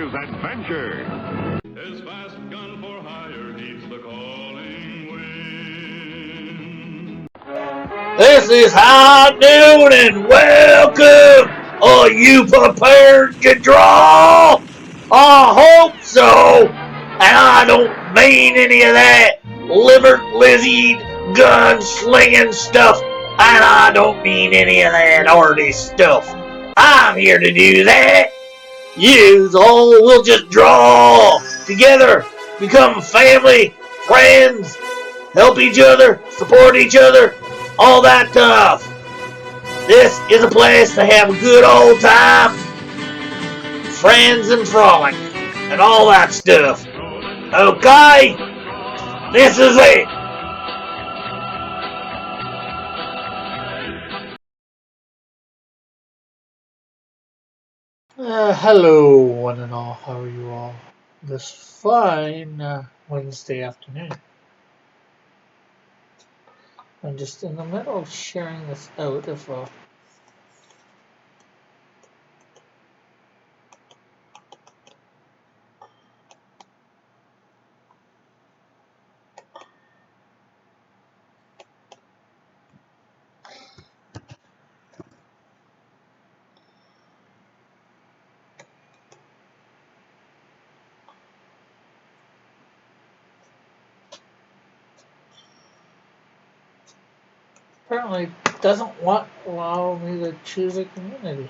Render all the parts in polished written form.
Here's adventure. His fast gun for hire heeds the calling wind. This is High Noon and welcome! Are you prepared to draw? I hope so! And I don't mean any of that liver-lizzied, gun-slinging stuff. And I don't mean any of that artist stuff. I'm here to do that. Yous all will just draw together, become family, friends, help each other, support each other, all that stuff. This is a place to have a good old time, friends and frolic, and all that stuff. Okay? This is it. Hello, one and all. How are you all this fine Wednesday afternoon? I'm just in the middle of sharing this out of apparently doesn't allow me to choose a community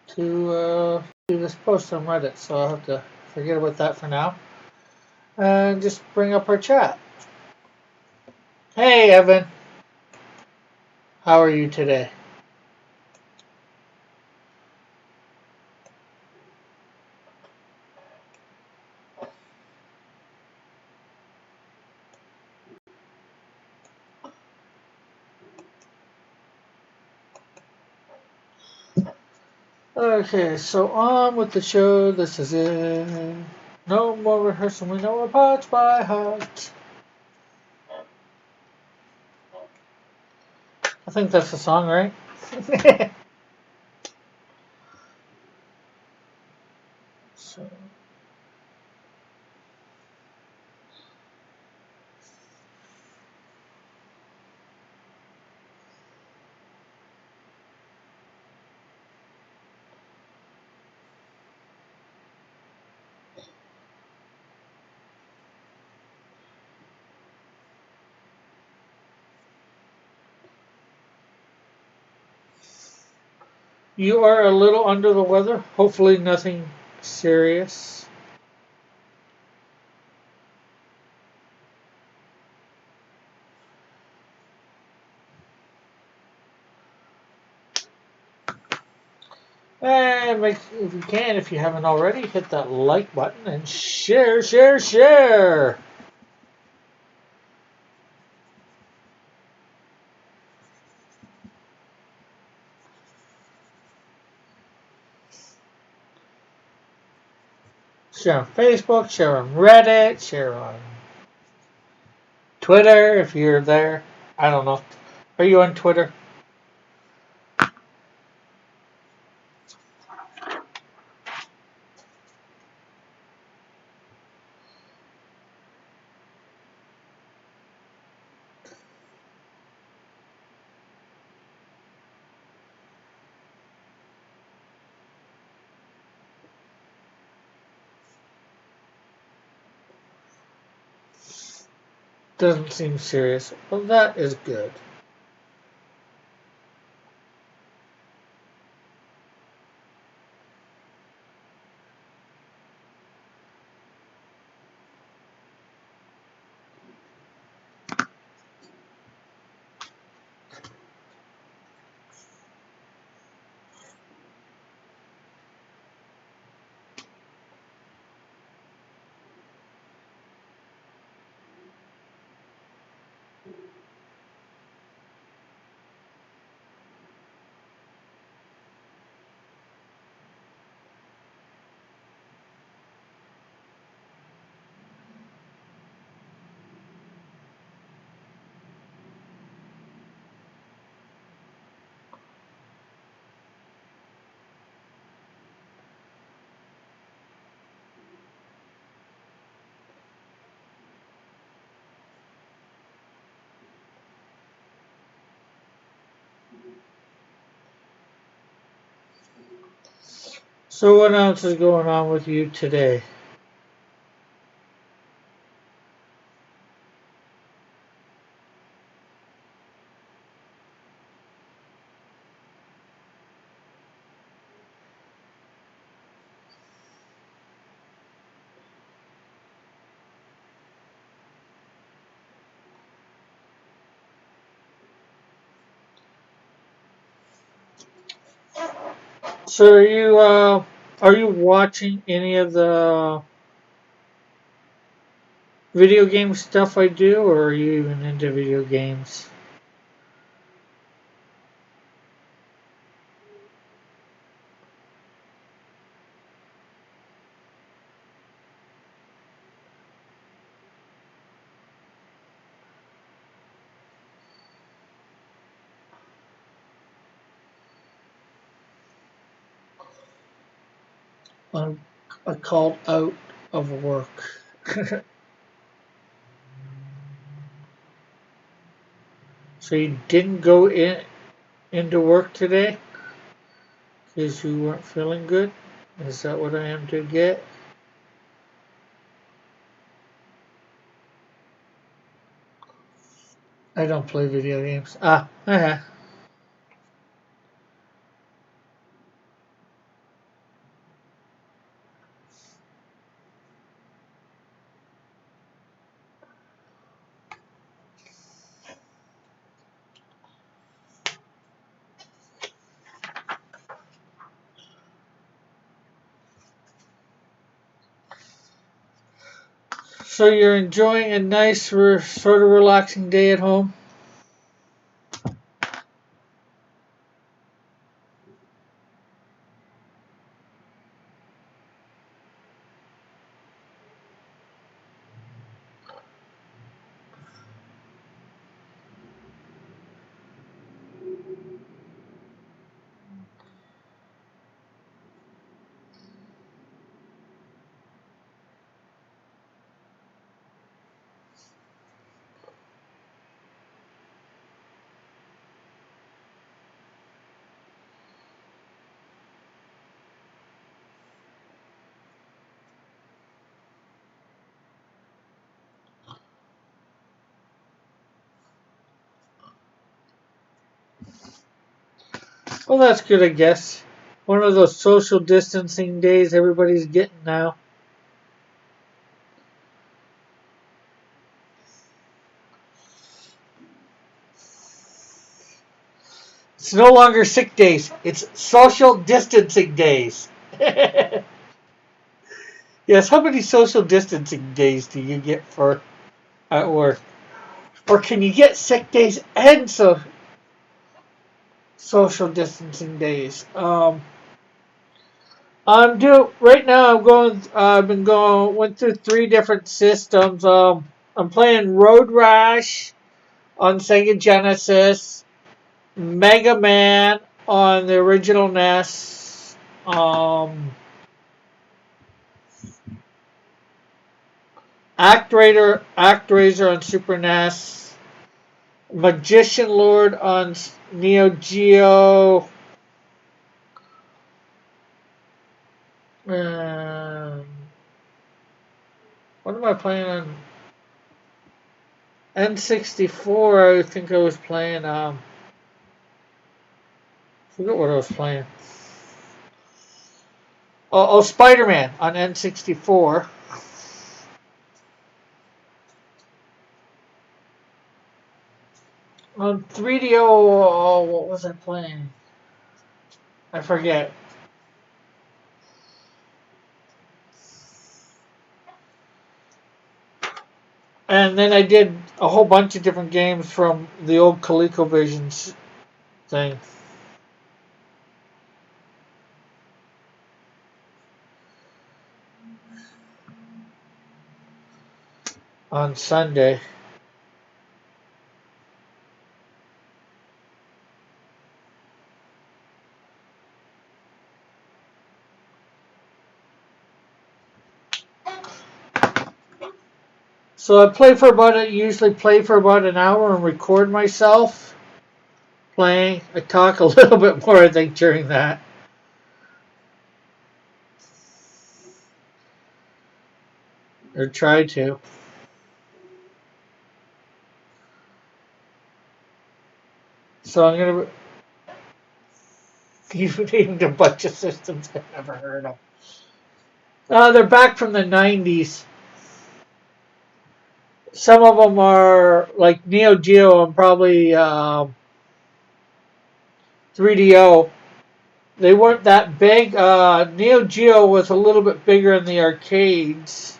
to do this post on Reddit, so I'll have to forget about that for now and just bring up our chat. Hey Evan, how are you today? Okay, so on with the show. This is it. No more rehearsal. We know our parts by heart. I think that's the song, right? So, you are a little under the weather. Hopefully nothing serious. And if you can, if you haven't already, hit that like button and share, share, share. Share on Facebook, share on Reddit, share on Twitter if you're there. I don't know. Are you on Twitter? Doesn't seem serious. Well, that is good. So what else is going on with you today? So are you watching any of the video game stuff I do, or are you even into video games? I called out of work. So you didn't go into work today because you weren't feeling good? Is that what I am to get? I don't play video games. So you're enjoying a nice, sort of relaxing day at home? Well, that's good, I guess. One of those social distancing days everybody's getting now. It's no longer sick days. It's social distancing days. Yes, how many social distancing days do you get for at work? Or can you get sick days and social distancing days? I'm doing right now. I'm going. I've been going. Went through 3 different systems. I'm playing Road Rash on Sega Genesis, Mega Man on the original NES, ActRaiser on Super NES, Magician Lord on Neo Geo. Um, what am I playing on N64? I think I was playing. I forget what I was playing. Oh, Spider-Man on N64. On 3DO, oh, what was I playing? I forget. And then I did a whole bunch of different games from the old ColecoVision thing on Sunday. So I usually play for about an hour and record myself playing. I talk a little bit more, I think, during that. or try to. So I'm gonna you've named a bunch of systems I've never heard of. They're back from the 90s. Some of them are like Neo Geo and probably 3DO. They weren't that big. Neo Geo was a little bit bigger in the arcades,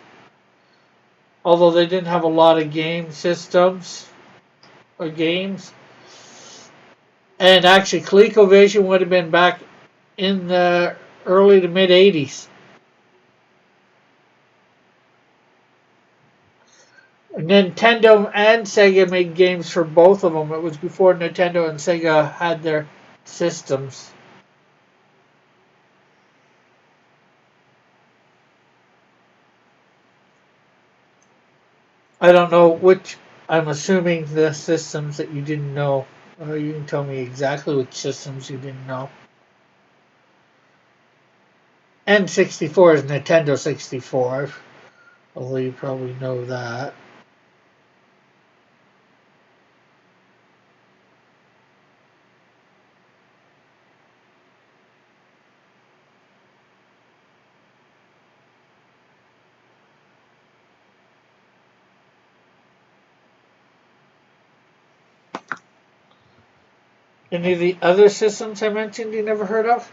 although they didn't have a lot of game systems or games. And actually, ColecoVision would have been back in the early to mid 80s. Nintendo and Sega made games for both of them. It was before Nintendo and Sega had their systems. I don't know which. I'm assuming the systems that you didn't know. Or you can tell me exactly which systems you didn't know. N64 is Nintendo 64, although you probably know that. Any of the other systems I mentioned you never heard of?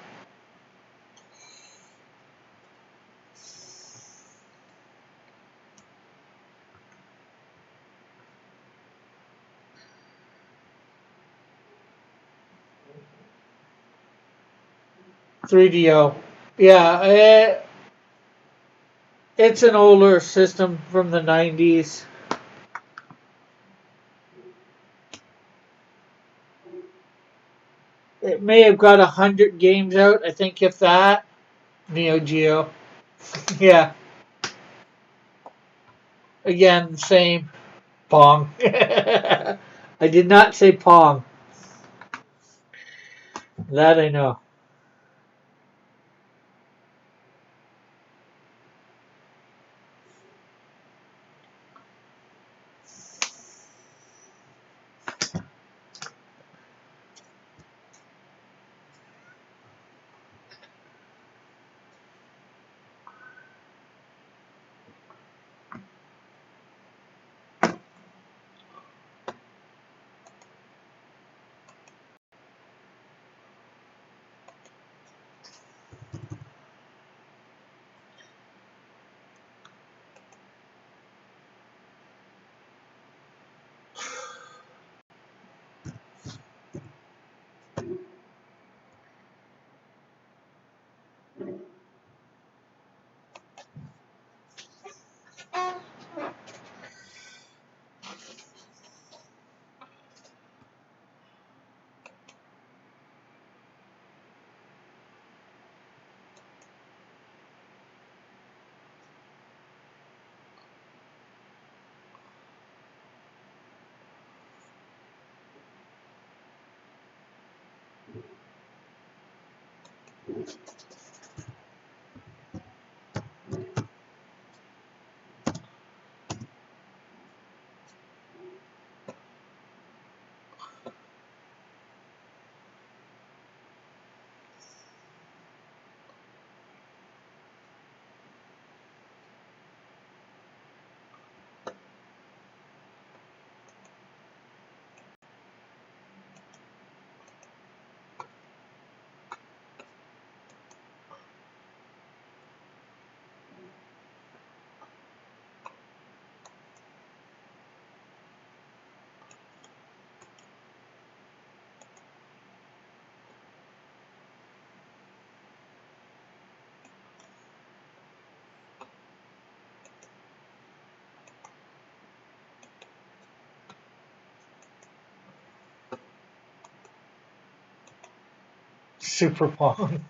.3DO. Yeah, it's an older system from the 90s. It may have got 100 games out, I think, if that. Neo Geo. Yeah, again, same. Pong. I did not say Pong. That I know. Super Pong.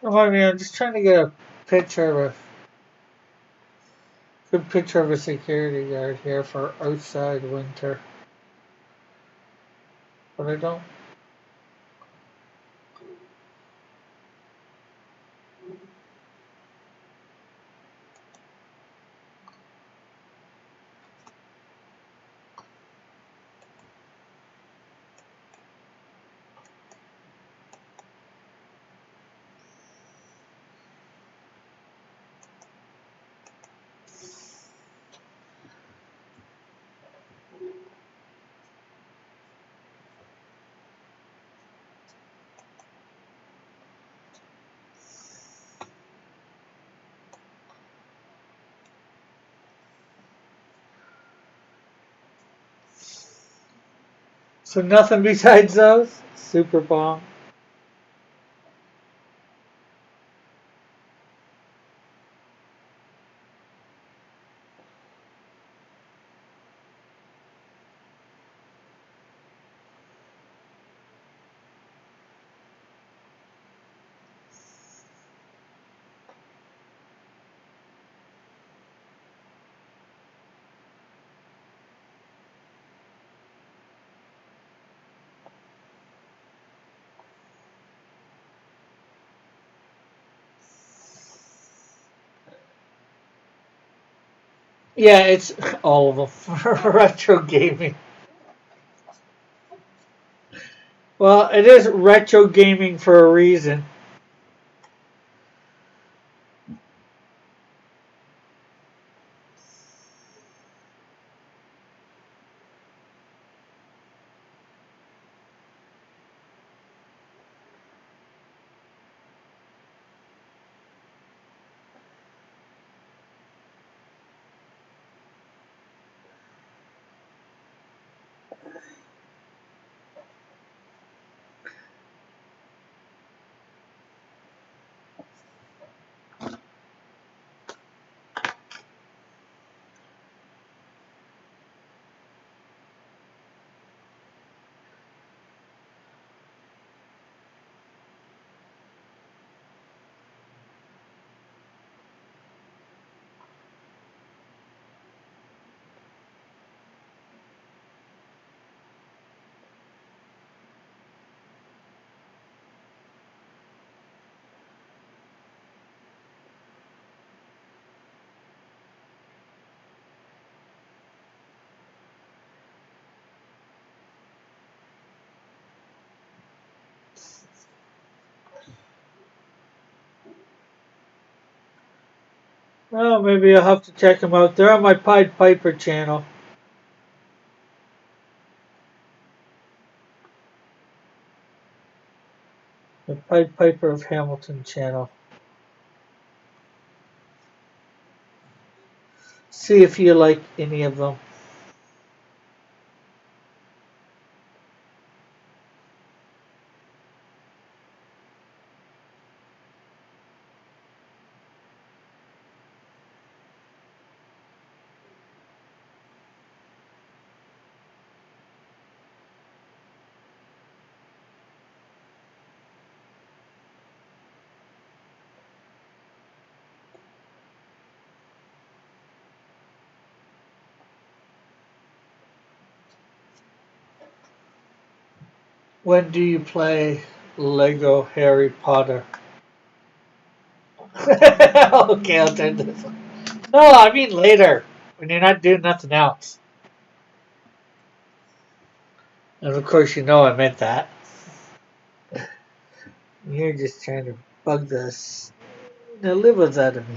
Oh, I mean, I'm just trying to get a picture of a good picture of a security guard here for outside winter, but I don't. So nothing besides those? Super bomb. Yeah, it's all of them. Retro gaming. Well, it is retro gaming for a reason. Well, maybe I'll have to check them out. They're on my Pied Piper channel. The Pied Piper of Hamilton channel. See if you like any of them. When do you play Lego Harry Potter? Okay, I'll turn this on. No, I mean later. When you're not doing nothing else. And of course, you know I meant that. You're just trying to bug the livers out of me.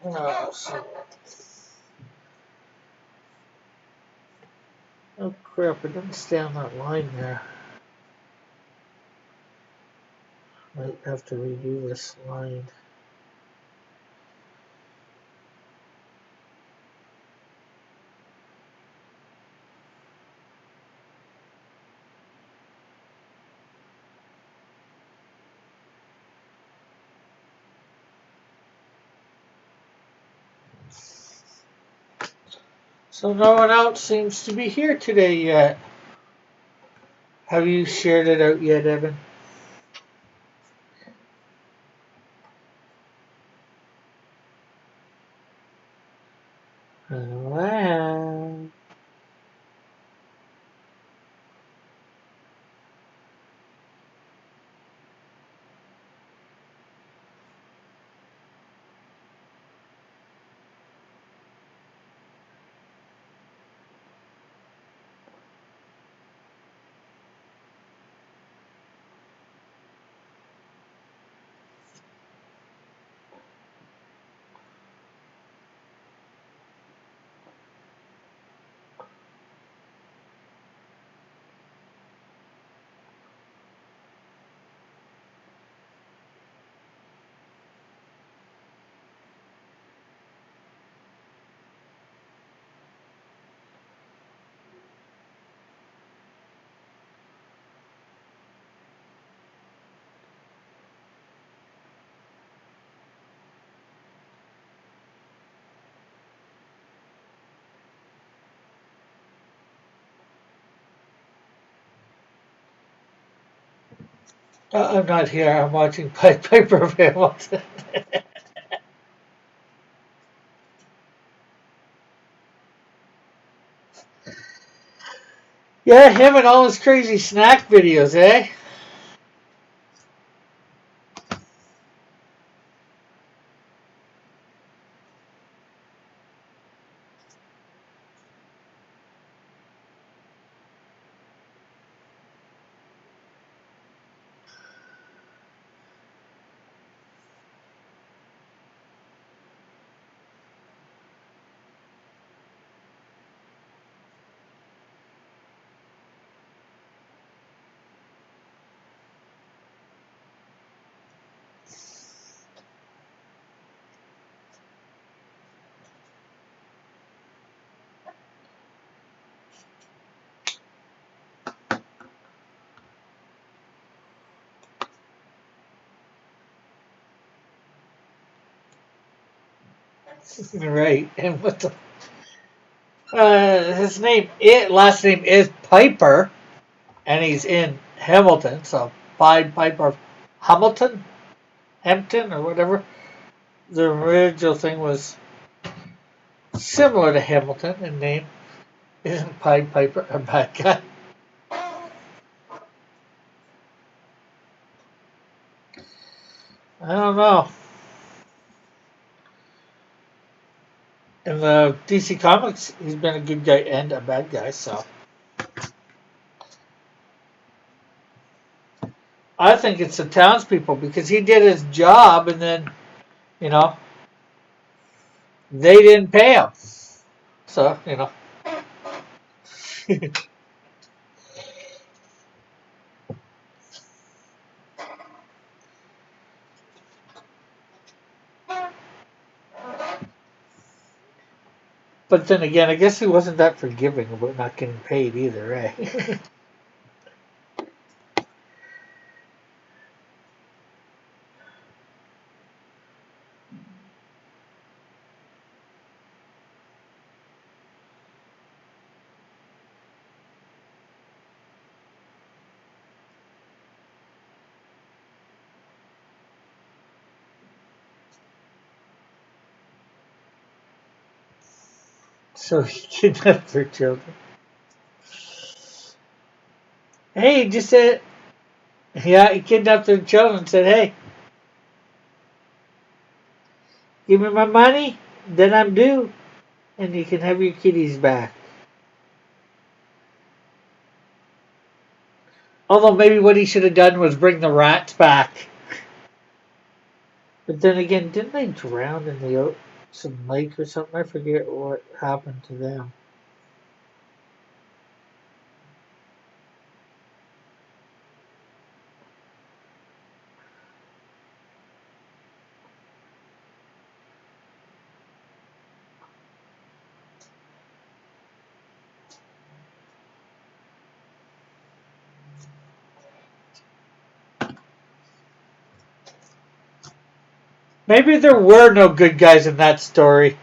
Oh, oh crap, it didn't stay on that line there. Might have to redo this line. So no one else seems to be here today yet. Have you shared it out yet, Evan? Wow. I'm not here. I'm watching Pied Piper of Hamilton. Yeah, him and all his crazy snack videos, eh? Right. And what the? His last name is Piper, and he's in Hamilton. So Pied Piper of Hamilton, Hampton, or whatever. The original thing was similar to Hamilton in name. Isn't Pied Piper a bad guy? I don't know. In the DC Comics, he's been a good guy and a bad guy, so. I think it's the townspeople because he did his job and then, you know, they didn't pay him. So, you know. But then again, I guess he wasn't that forgiving about not getting paid either, eh? So he kidnapped their children. Hey, he just said, yeah, he kidnapped their children and said, hey, give me my money, then I'm due, and you can have your kitties back. Although maybe what he should have done was bring the rats back. But then again, didn't they drown in the Jackson Lake or something. I forget what happened to them. Maybe there were no good guys in that story.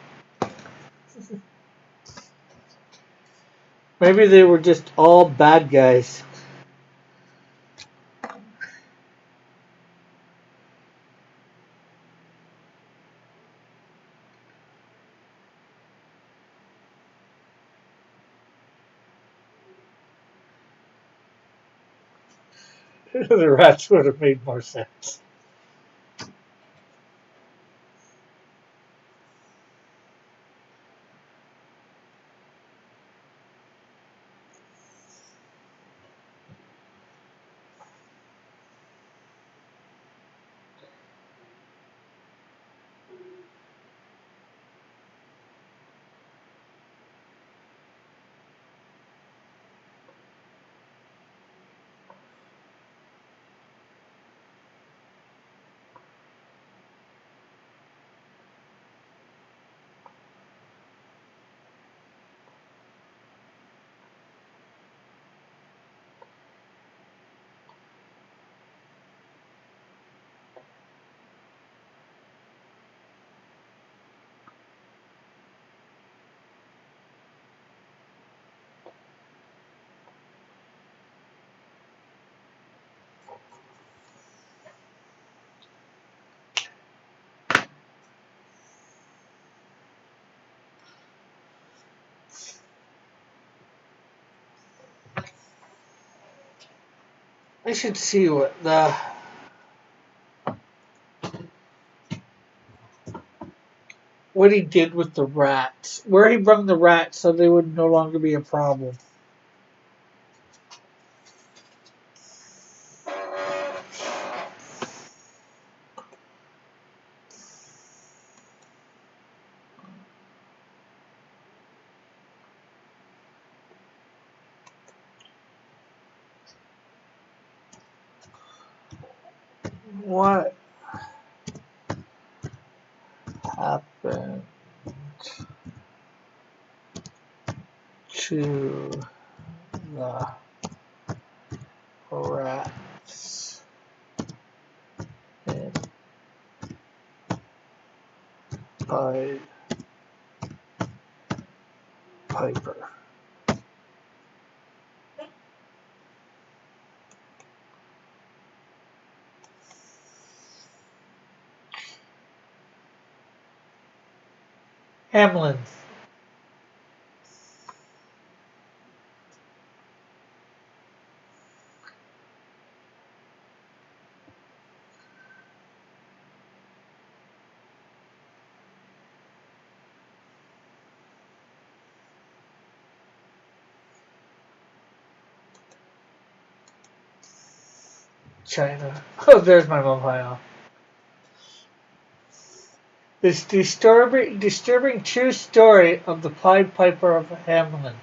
Maybe they were just all bad guys. The rats would have made more sense. I should see what he did with the rats. Where he brought the rats so they would no longer be a problem. What happened to the rats in Pied Piper? Hamlin. China. Oh, there's my mobile. This disturbing true story of the Pied Piper of Hamelin.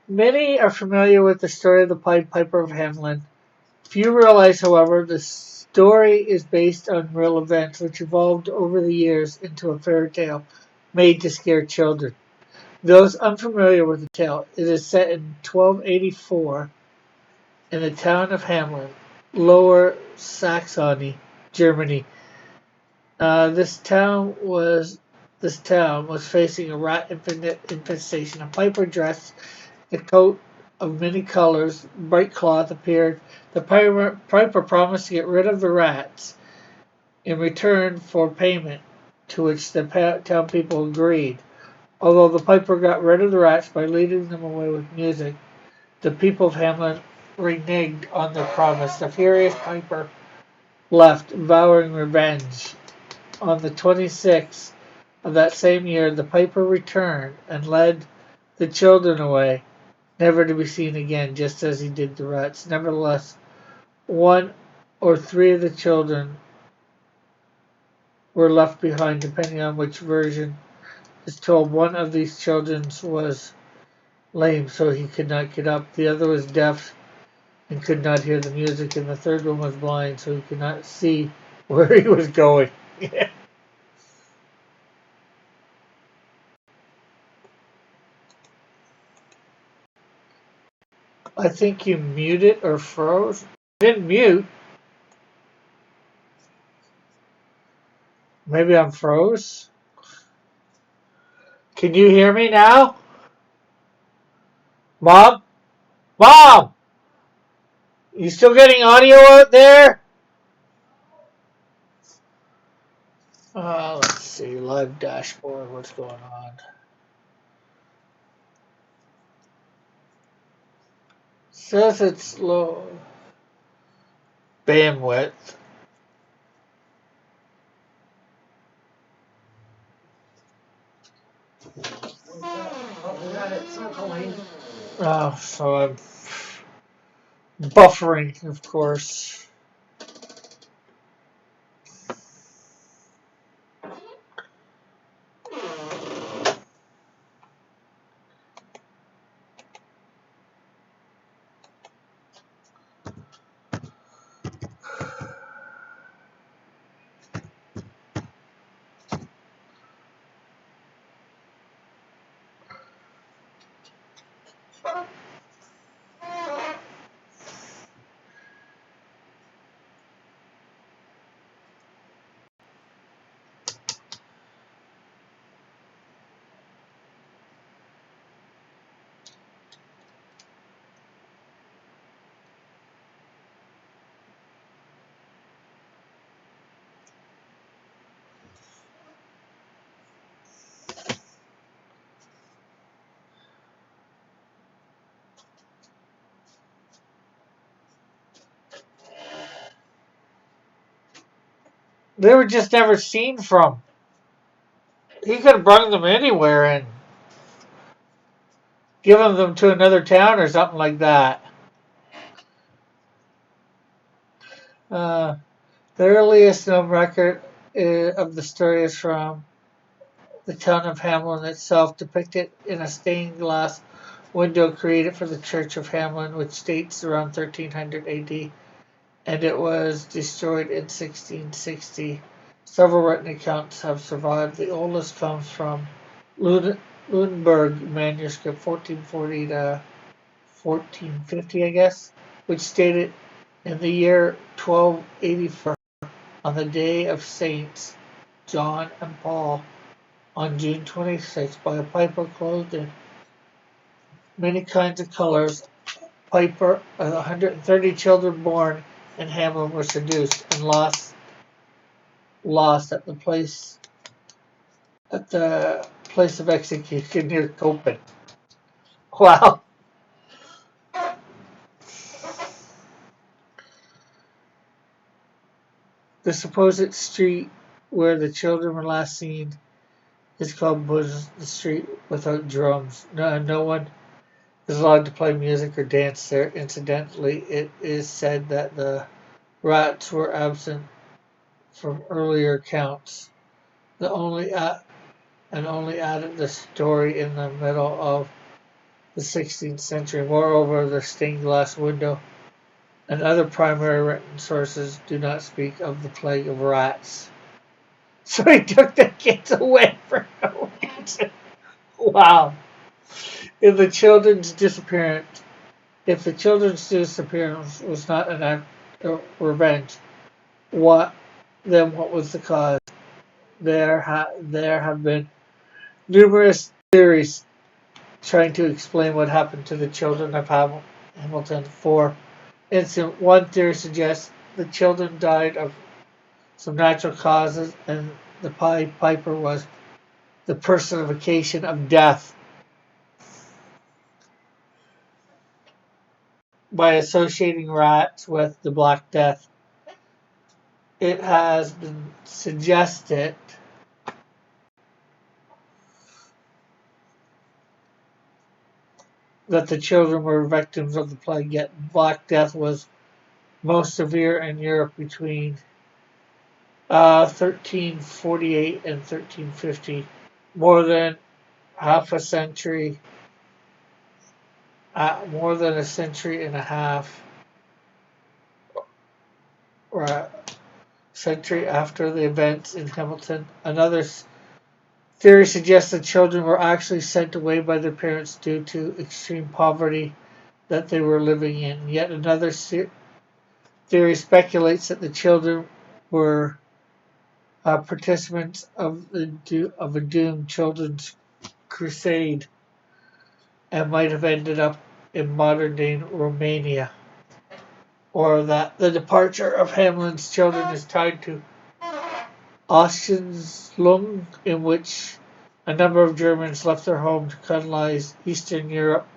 Many are familiar with the story of the Pied Piper of Hamelin. Few realize, however, the story is based on real events which evolved over the years into a fairy tale made to scare children. Those unfamiliar with the tale, it is set in 1284 in the town of Hamelin, Lower Saxony, Germany. This town was facing a rat infestation. A piper dressed in a coat of many colors, bright cloth appeared. The piper promised to get rid of the rats in return for payment, to which the town people agreed. Although the piper got rid of the rats by leading them away with music, the people of Hamelin reneged on their promise. The furious piper left, vowing revenge. On the 26th of that same year, the piper returned and led the children away, never to be seen again, just as he did the rats. Nevertheless, one or three of the children were left behind, depending on which version is told. One of these children was lame, so he could not get up. The other was deaf and could not hear the music, and the third one was blind, so he could not see where he was going. I think you muted or froze. Didn't mute. Maybe I'm froze. Can you hear me now? Mom? Mom! You still getting audio out there? Let's see. Live dashboard. What's going on? Says it's low bandwidth. Oh, so I'm buffering, of course. They were just never seen from. He could have brought them anywhere and given them to another town or something like that. The earliest known record of the story is from the town of Hamelin itself, depicted in a stained glass window created for the Church of Hamelin, which dates around 1300 AD, and it was destroyed in 1660. Several written accounts have survived. The oldest comes from Lunenburg manuscript, 1440 to 1450, I guess, which stated in the year 1284, on the day of Saints John and Paul, on June 26th, by a piper clothed in many kinds of colors, piper, 130 children born in Hamelin were seduced and lost at the place of execution near Copen. Wow. The supposed street where the children were last seen is called Bush the Street without drums. No one is allowed to play music or dance there. Incidentally, it is said that the rats were absent from earlier accounts. Only added the story in the middle of the 16th century. Moreover, the stained glass window and other primary written sources do not speak of the plague of rats. So he took the kids away for no reason. Wow. If the children's disappearance was not an act of revenge, what was the cause? There have been numerous theories trying to explain what happened to the children of Hamilton. For instance, one theory suggests the children died of some natural causes, and the piper was the personification of death by associating rats with the Black Death. It has been suggested that the children were victims of the plague, yet Black Death was most severe in Europe between 1348 and 1350. More than half a century, more than a century and a half, or a century after the events in Hamilton. Another theory suggests that children were actually sent away by their parents due to extreme poverty that they were living in. Yet another theory speculates that the children were participants of a doomed children's crusade and might have ended up in modern-day Romania, or that the departure of Hamelин's children is tied to Auschwitz, in which a number of Germans left their home to colonize Eastern Europe.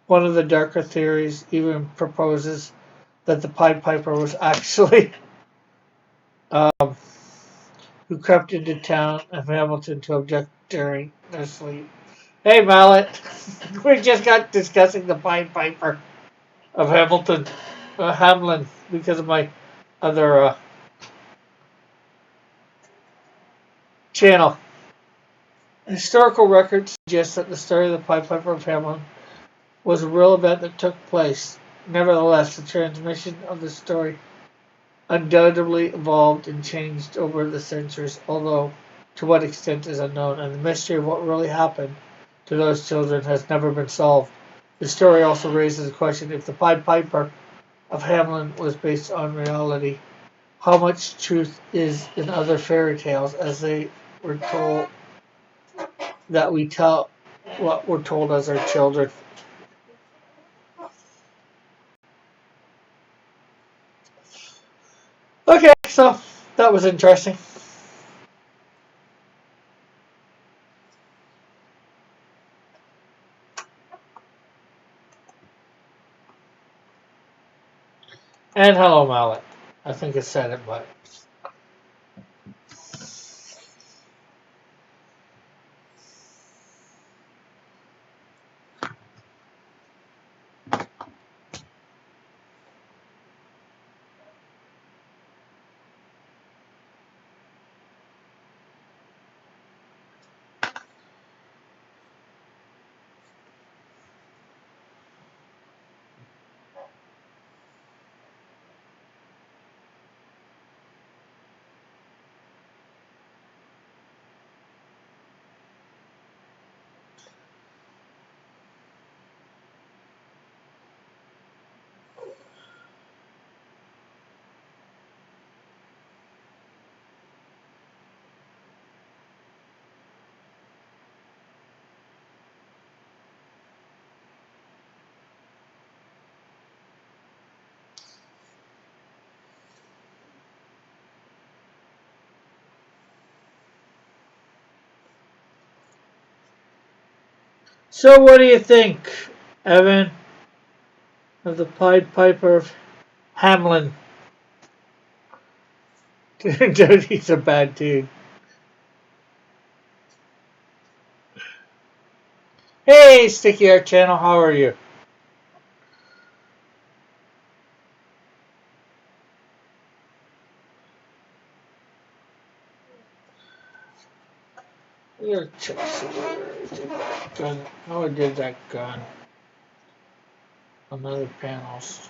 One of the darker theories even proposes that the Pied Piper was actually who crept into town of Hamilton to abduct during their sleep. Hey, Mallet, we just got discussing the Pied Piper of Hamlin, because of my other channel. Historical records suggest that the story of the Pied Piper of Hamelin was a real event that took place. Nevertheless, the transmission of the story undoubtedly evolved and changed over the centuries, although to what extent is unknown, and the mystery of what really happened to those children has never been solved. The story also raises the question if the Pied Piper of Hamelin was based on reality. How much truth is in other fairy tales as they were told that we tell what we're told as our children? Okay, so that was interesting. And hello, Mallet. I think it said it, but so what do you think, Evan, of the Pied Piper of Hamelin? Dude, he's a bad dude. Hey, Sticky Art Channel, how are you? We gotta check where I did that gun. How I did that gun on other panels.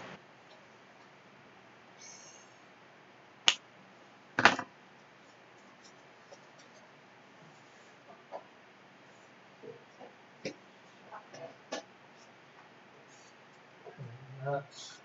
That's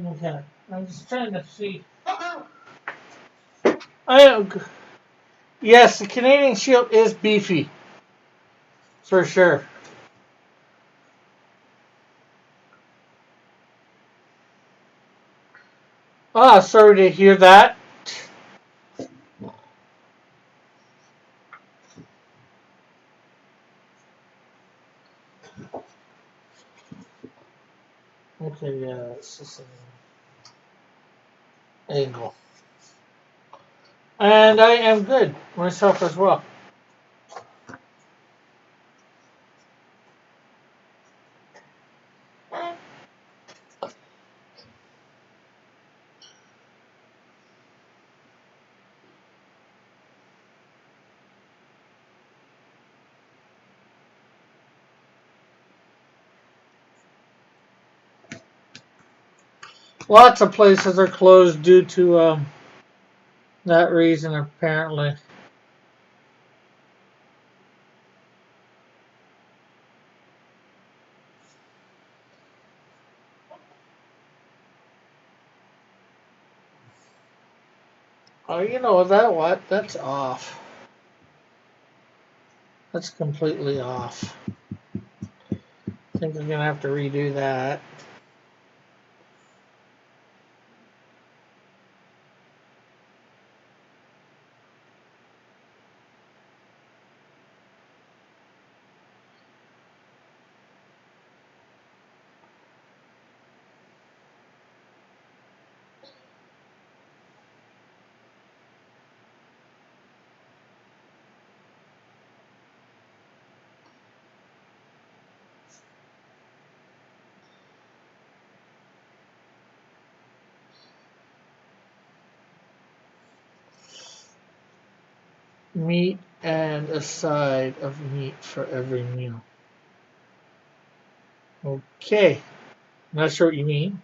Okay. I'm just trying to see. Yes, the Canadian Shield is beefy. For sure. Ah, sorry to hear that. Okay, yeah, it's just an angle. And I am good myself as well. Lots of places are closed due to that reason, apparently. Oh, you know that what? That's off. That's completely off. I think I'm gonna have to redo that. Meat and a side of meat for every meal. Okay. Not sure what you mean.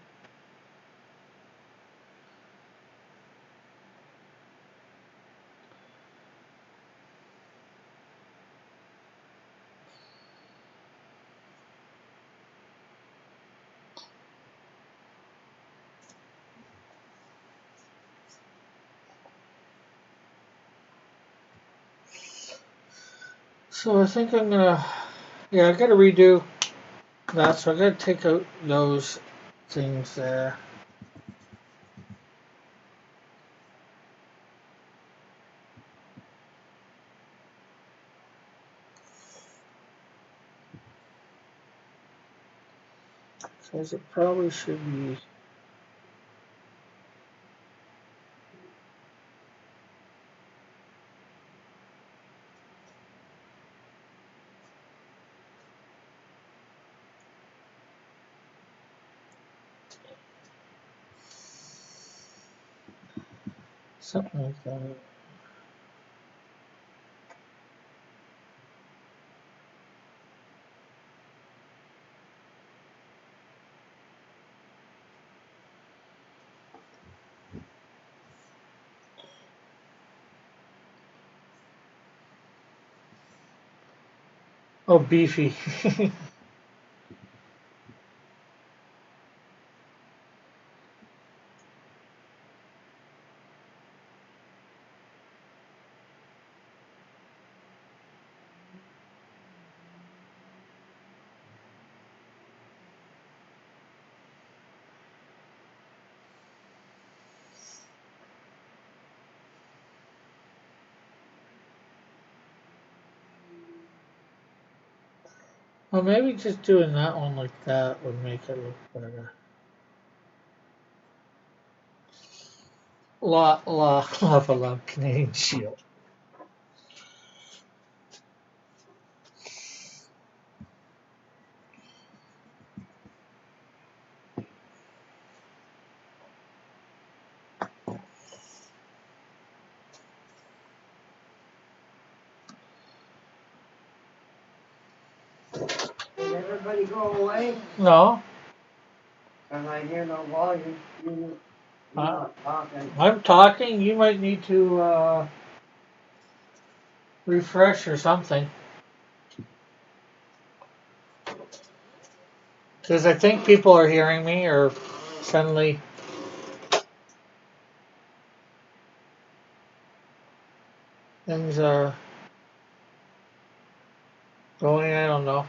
So I think I'm gonna, yeah, I gotta redo that. So I gotta take out those things there. Because it probably should be. Something like that. Oh, beefy. Well, maybe just doing that one like that would make it look better. Lava Lamp Canadian Shield. Did everybody go away? No, Cause I hear no volume. You're not talking. I'm talking. You might need to refresh or something. Because I think people are hearing me, or Suddenly, things are going, I don't know.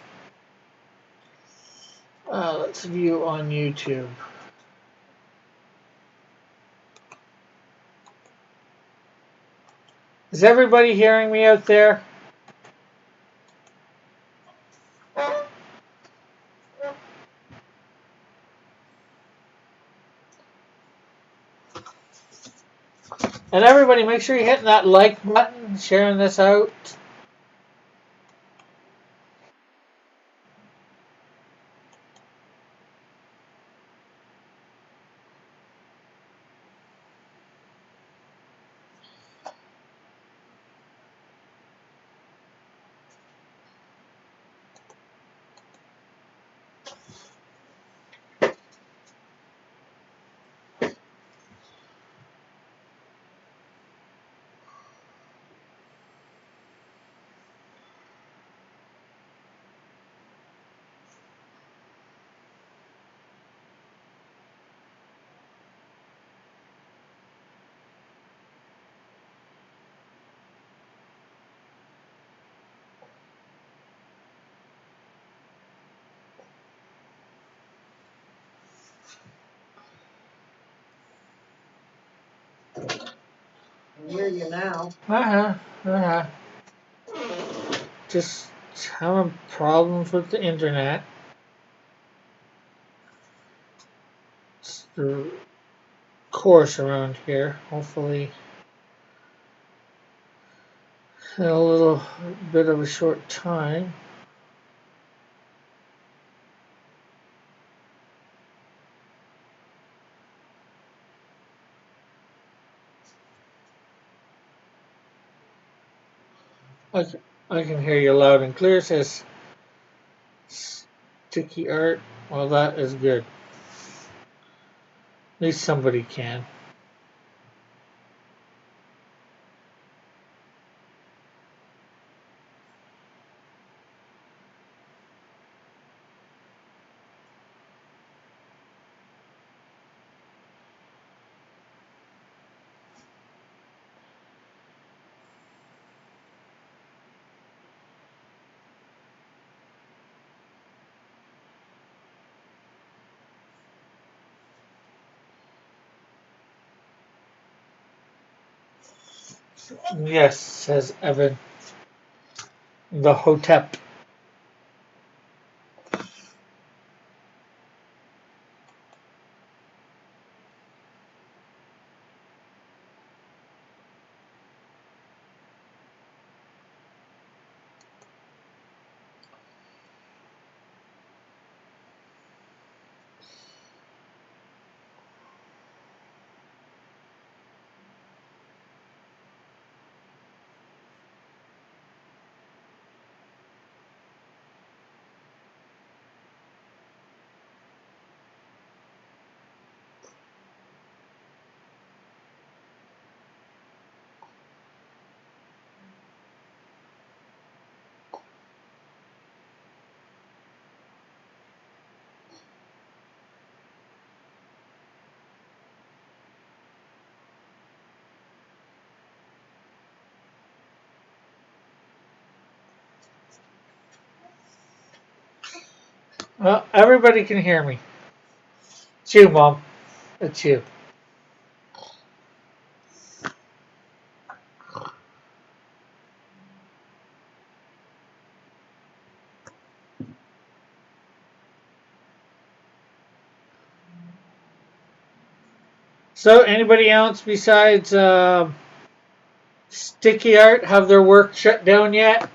Let's view on YouTube. Is everybody hearing me out there? And everybody, make sure you're hitting that like button, sharing this out. I hear you now. Just having problems with the internet. It's the course around here. Hopefully, in a little bit of a short time. I, I can hear you loud and clear. It says sticky art. Well, that is good. At least somebody can. Yes, says Evan. The Hotep. Well, everybody can hear me. It's you, Mom. It's you. So, anybody else besides Sticky Art have their work shut down yet?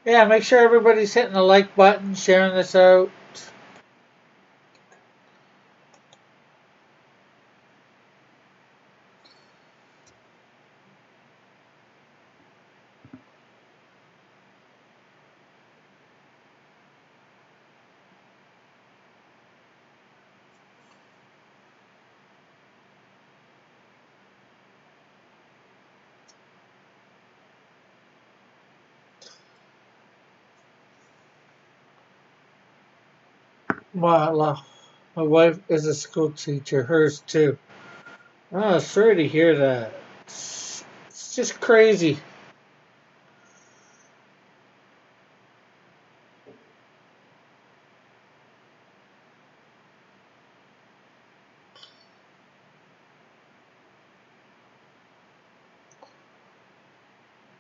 Yeah, make sure everybody's hitting the like button, sharing this out. Well, my wife is a school teacher, hers too. Oh, sorry to hear that. It's just crazy.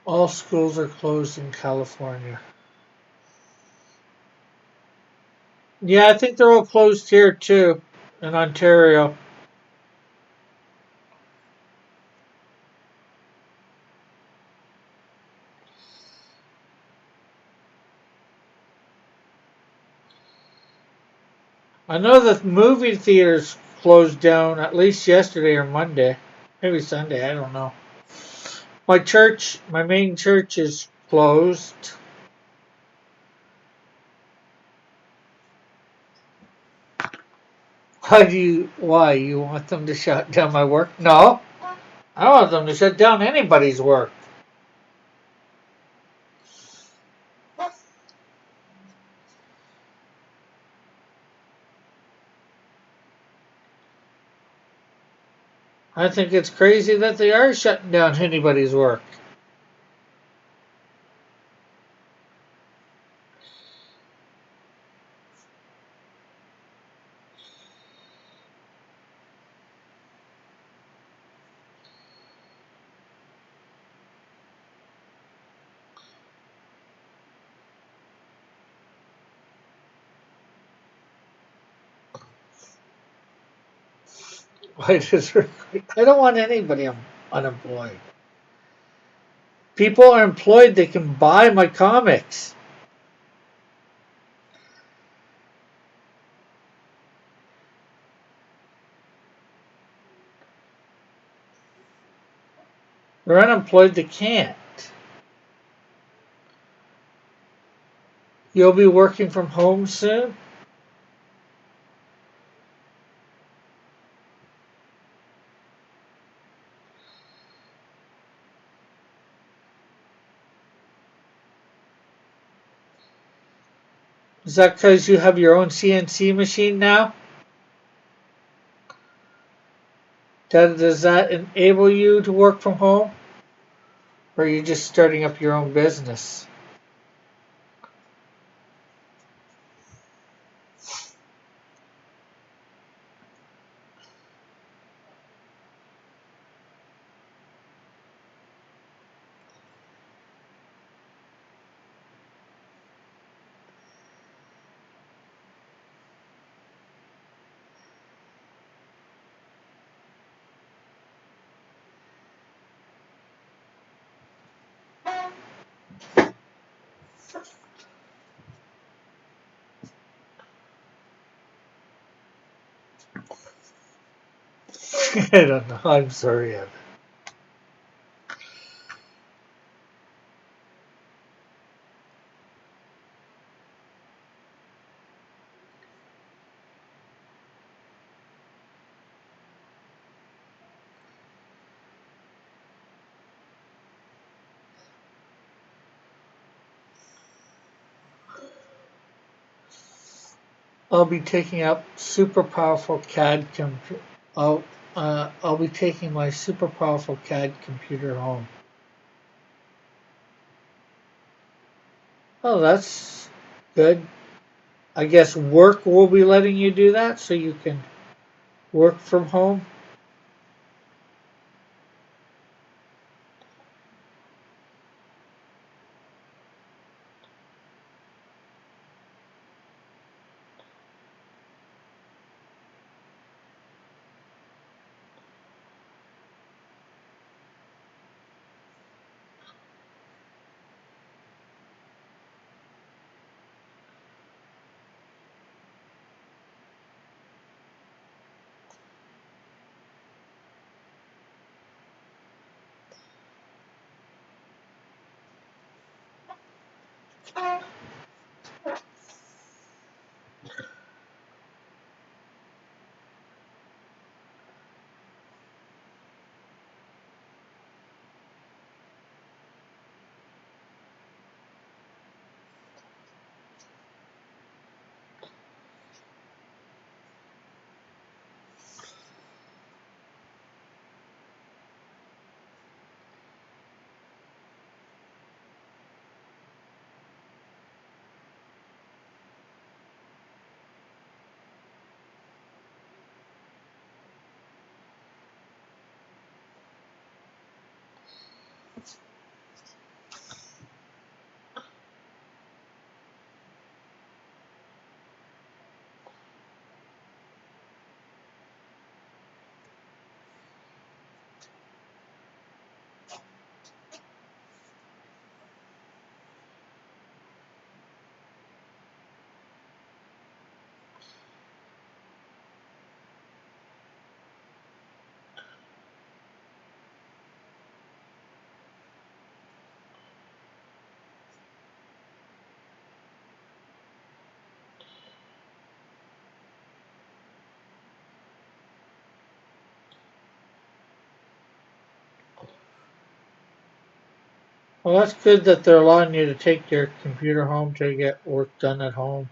All schools are closed in California. Yeah, I think they're all closed here too, in Ontario. I know the movie theaters closed down at least yesterday or Monday. Maybe Sunday, I don't know. My church, my main church is closed. Why? You want them to shut down my work? No. I don't want them to shut down anybody's work. I think it's crazy that they are shutting down anybody's work. I don't want anybody unemployed. People are employed, they can buy my comics. They're unemployed, they can't. You'll be working from home soon? Is that because you have your own CNC machine now? Does that enable you to work from home? Or are you just starting up your own business? I don't know. I'm sorry, Evan. I'll be taking up super powerful CAD computer. I'll be taking my super powerful CAD computer home. Oh, that's good. I guess work will be letting you do that so you can work from home. Well, that's good that they're allowing you to take your computer home to get work done at home.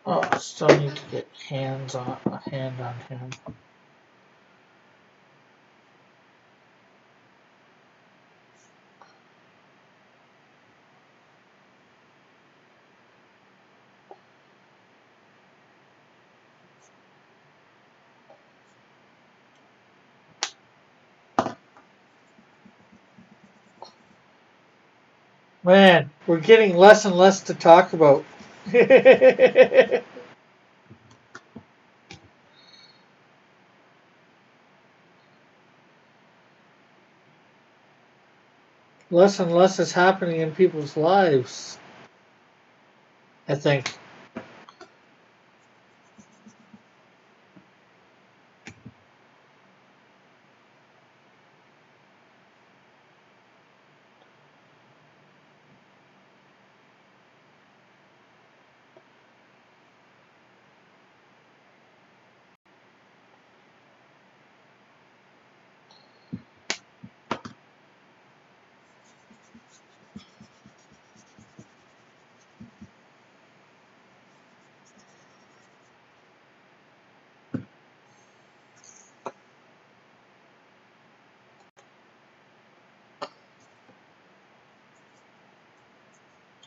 Oh, I still need to get a hand on him. Man, we're getting less and less to talk about. Less and less is happening in people's lives, I think.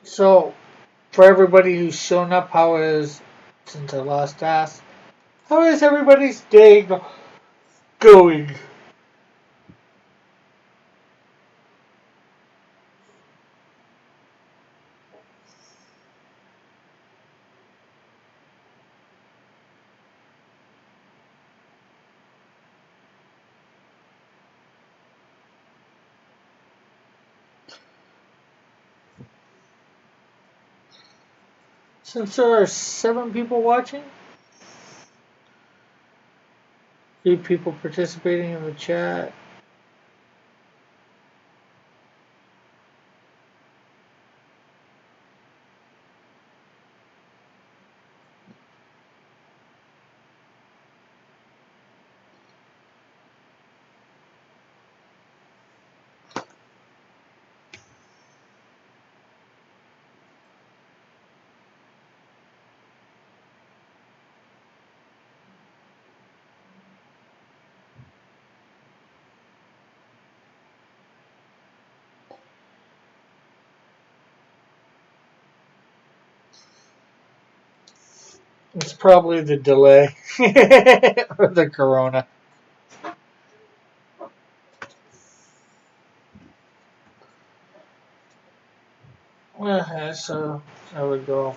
So, for everybody who's shown up, how is, since I last asked, how is everybody's day going? Since there are 7 people watching, 3 people participating in the chat. It's probably the delay or the corona. Okay, so there we go.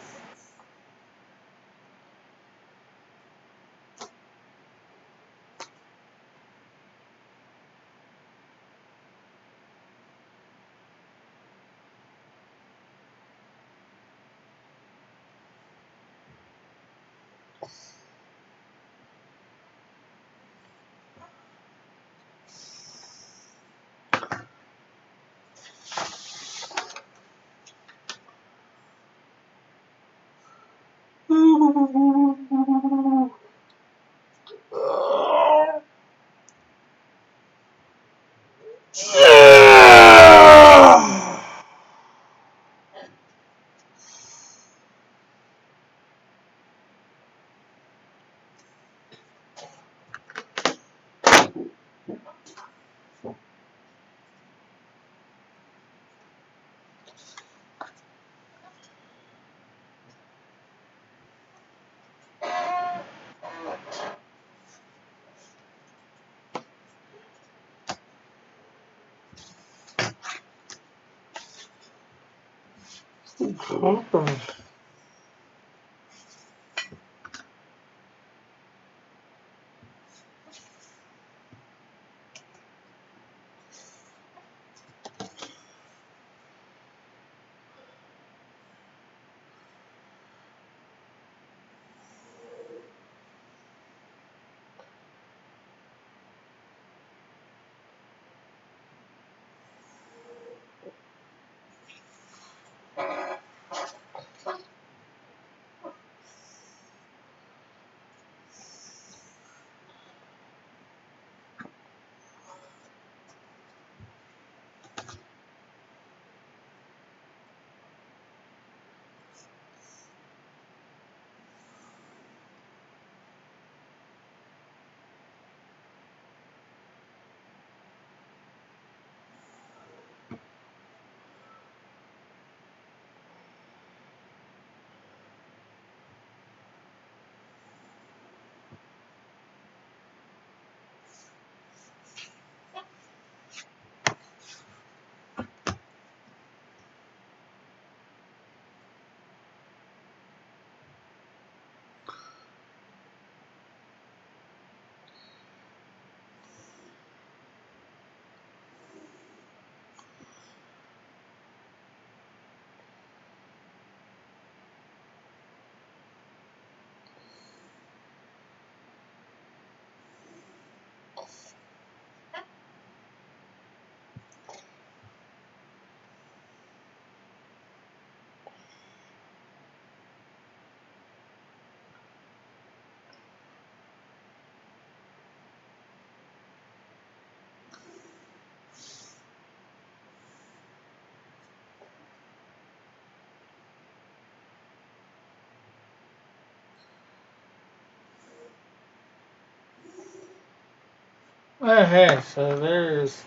Okay, so there's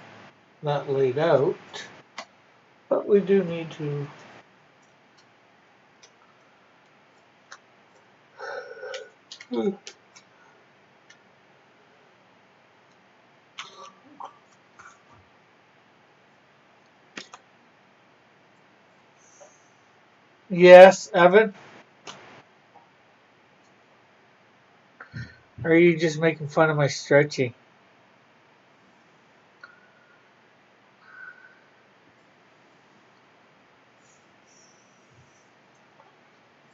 that laid out. But we do need to Yes, Evan? Or are you just making fun of my stretching?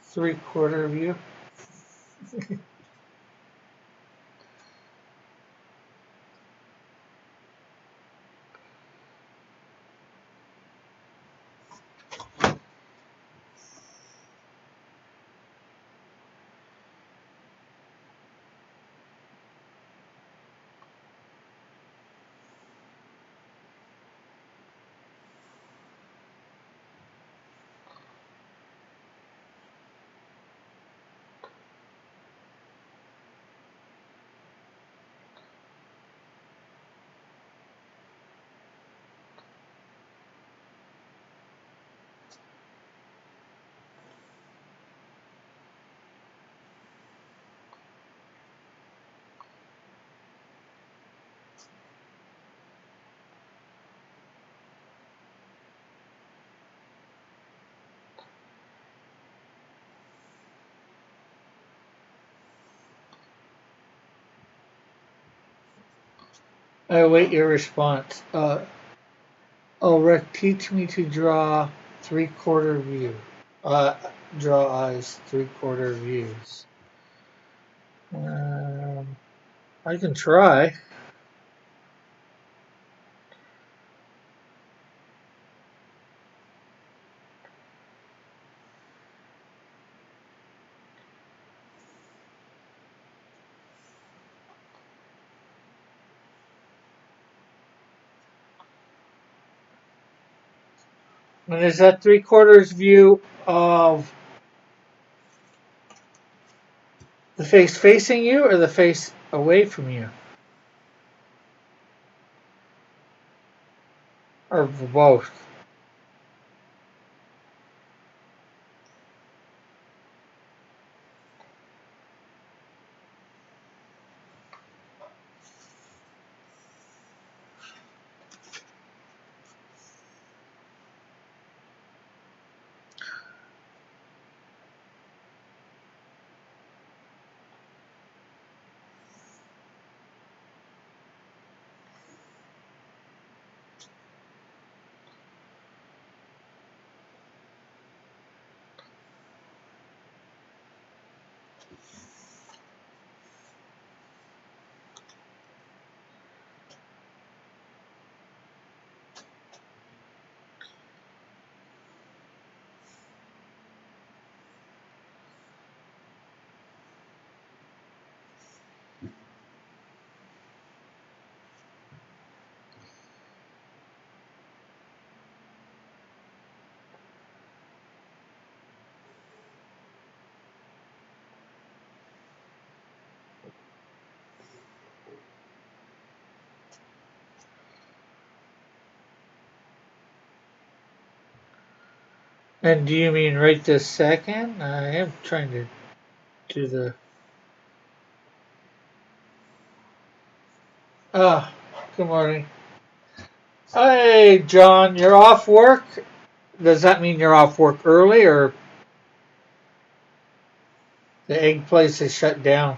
Three-quarter view. I await your response. Oh, Rick, teach me to draw three-quarter view. Uh, draw eyes, three-quarter views. I can try. And is that three-quarters view of the face facing you or the face away from you? Or both? And do you mean right this second? I am trying to do the. Ah, good morning. Hey, John, you're off work? Does that mean you're off work early or the egg place is shut down?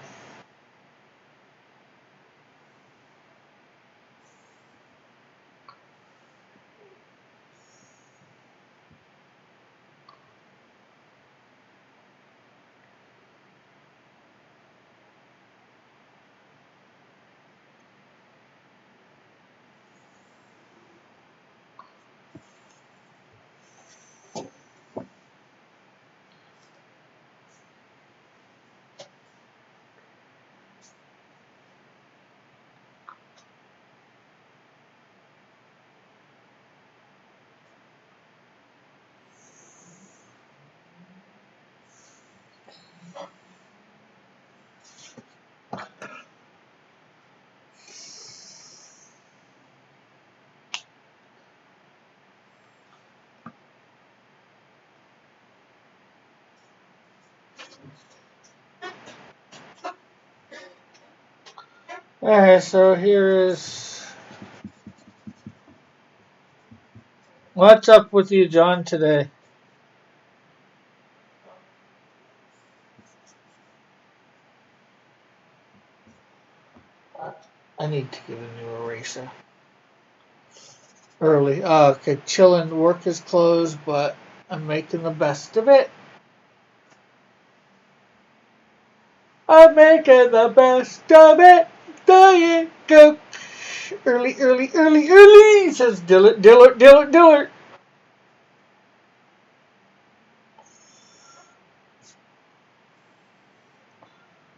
Alright, so here is what's up with you, John, today? I need to get a new eraser. Early. Oh, okay, chilling. Work is closed, but I'm making the best of it. I'm making the best of it. There you go. Early, early, early, early, says Dillard, Dillard, Dillard, Dillard.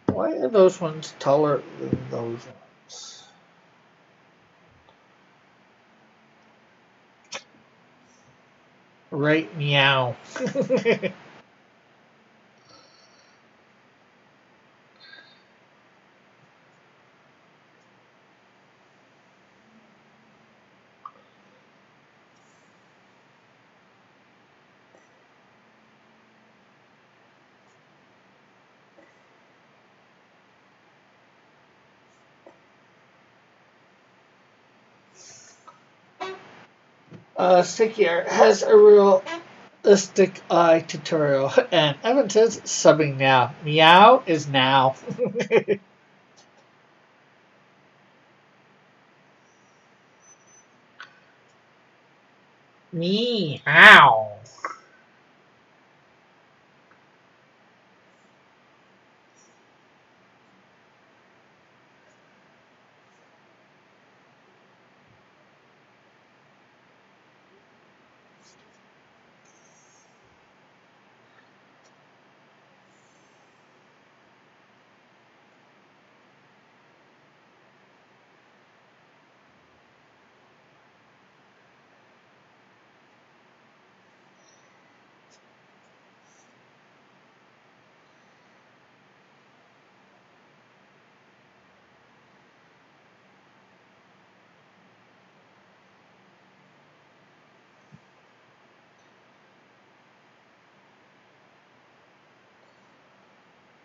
Why are those ones taller than those ones? Right, meow. Sticky Art has a realistic eye tutorial, and Evan says subbing now. Meow is now. Meow.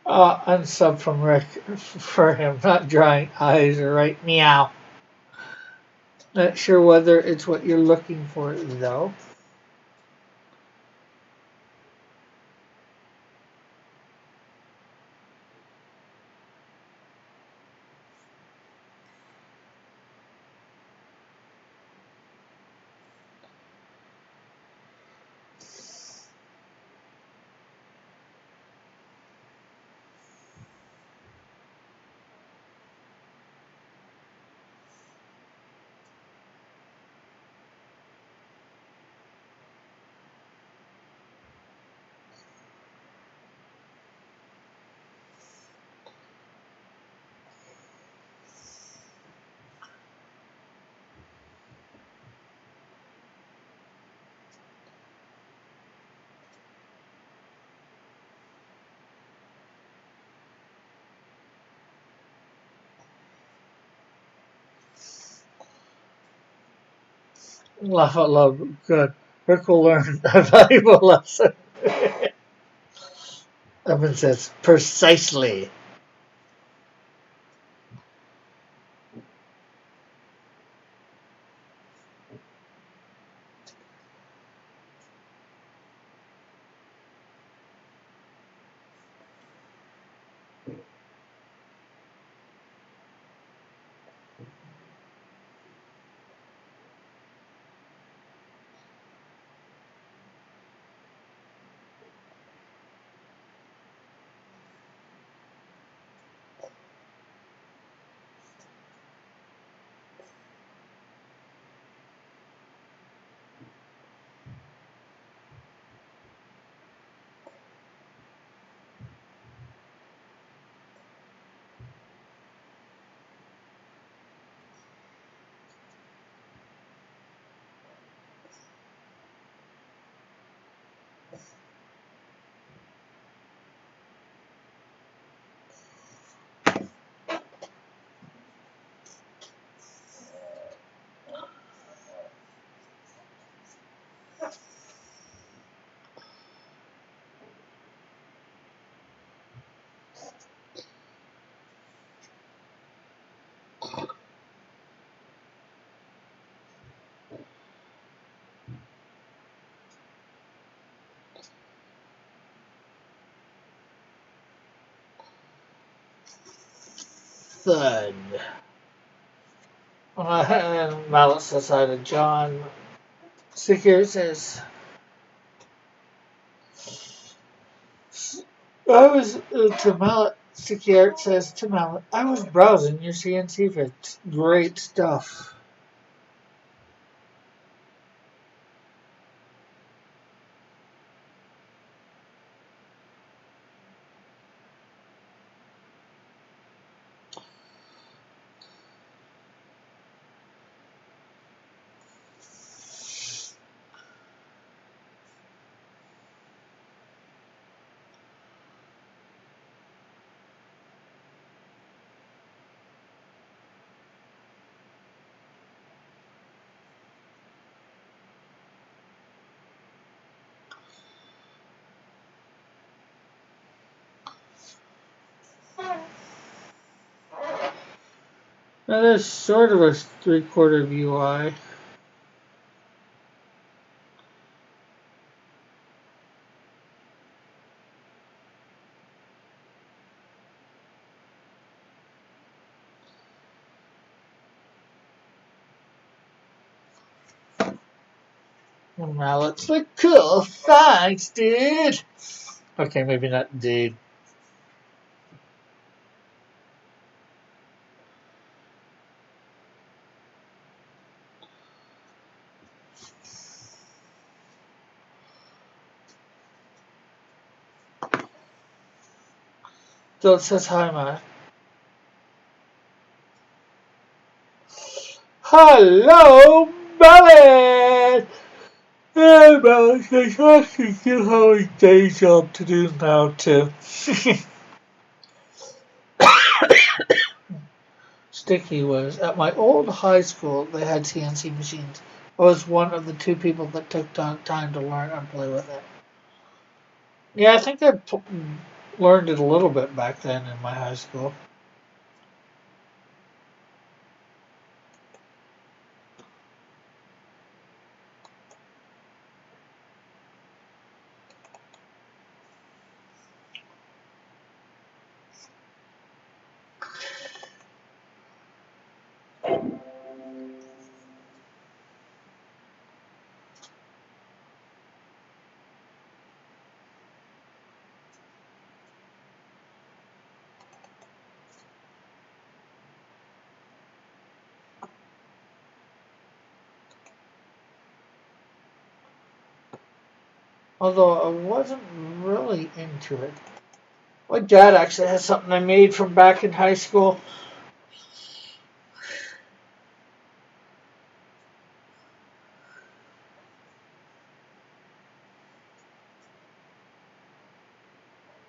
Unsub from Rick for him not drawing eyes or right. Meow. Not sure whether it's what you're looking for, though. Laugh out loud. Good. Rick will learn a valuable lesson. Evan says, precisely. thud. And Malice aside of John. Secure says, I was to Mallet. Secure says to Mallet, I was browsing your CNC vids. Great stuff. That is sort of a 3/4 UI. Mallet's like, cool, thanks, dude. Okay, maybe not dude. So it says hi, Matt. Hello, Mallet! Hey, Mallet, I actually still have a day job to do now, too. Sticky was at my old high school. They had CNC machines. I was one of the 2 people that took time to learn and play with it. Yeah, I think I learned it a little bit back then in my high school. Although I wasn't really into it. My dad actually has something I made from back in high school.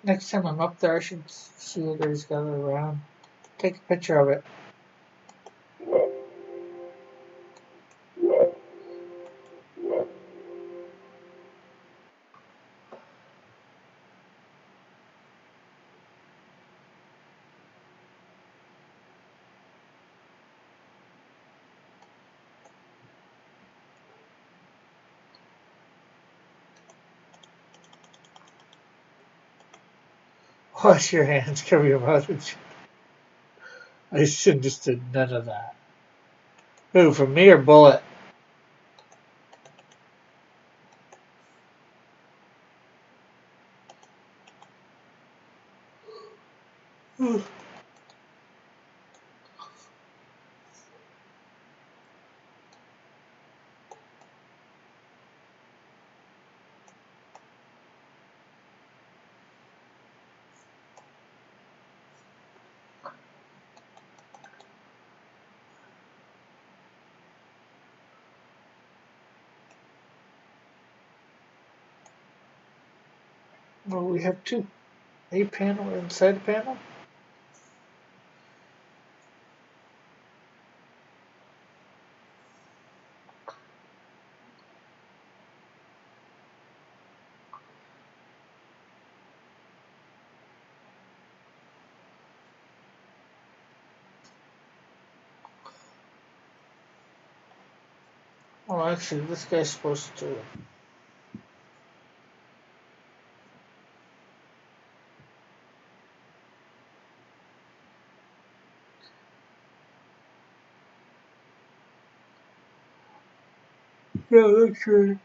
Next time I'm up there, I should see what he's got around. Take a picture of it. Wash your hands, cover your mouth. I should just did none of that. Who, from me or Bullet? Well, we have 2. A panel inside the panel. Oh, actually, this guy's supposed to. Yeah, that's right.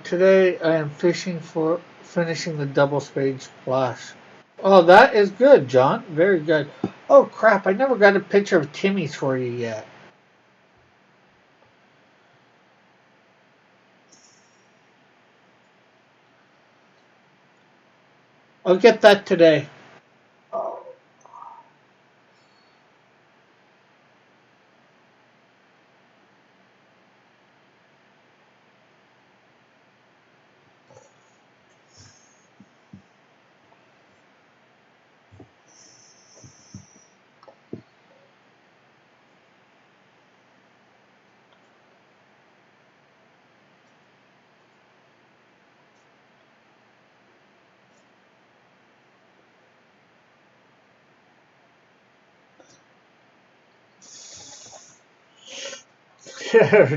Today I am fishing for finishing the double spade splash. Oh, that is good, John. Very good. Oh crap! I never got a picture of Timmy's for you yet. I'll get that today.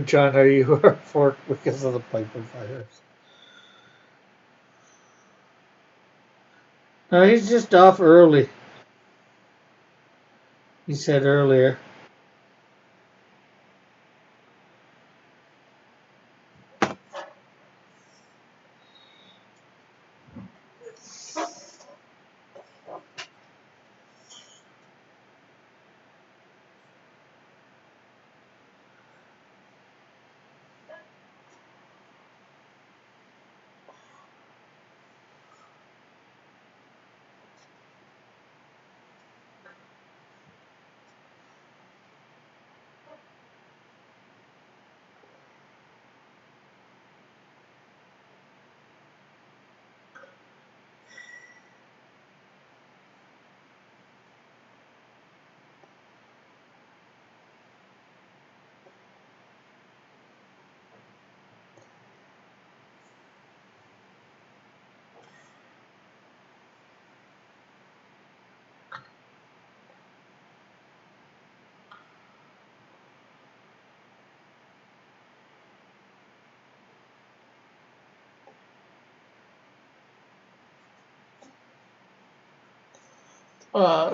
John, are you forked because of the Piper fires? No, he's just off early. He said earlier.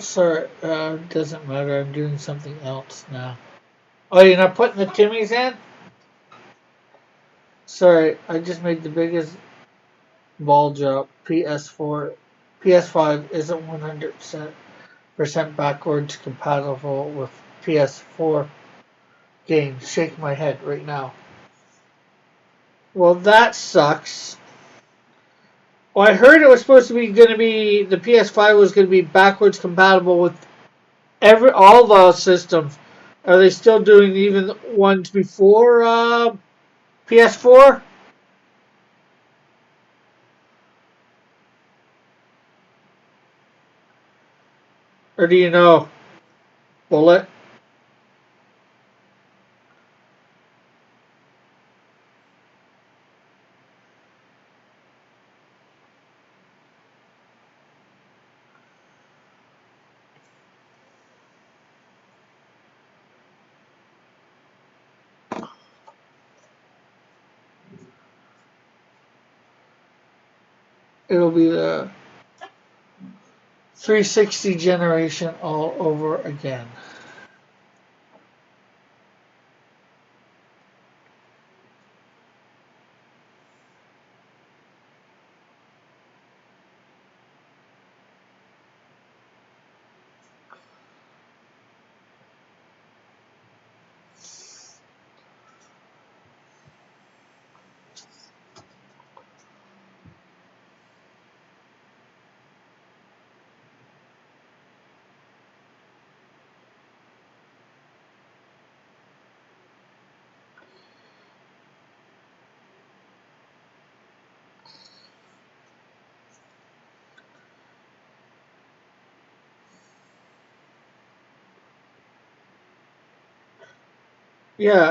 Sir, doesn't matter. I'm doing something else now. Oh, you're not putting the Timmy's in? Sorry, I just made the biggest ball drop. PS4, PS5 isn't 100% backwards compatible with PS4 games. Shake my head right now. Well, that sucks. Well, I heard it was supposed to be going to be the PS5 was going to be backwards compatible with all the systems. Are they still doing even ones before PS4? Or do you know, Bullet? It'll be the 360 generation all over again. Yeah,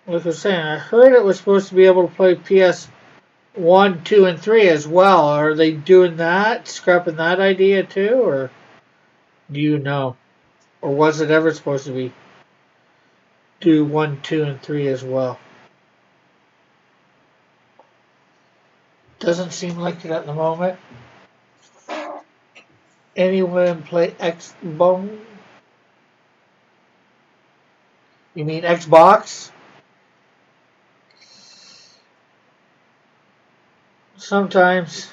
like I was saying, I heard it was supposed to be able to play PS1, 2, and 3 as well. Are they doing that, scrapping that idea too, or do you know? Or was it ever supposed to be do 1, 2, and 3 as well? Doesn't seem like it at the moment. Anyone play X-Bone? You mean Xbox? Sometimes.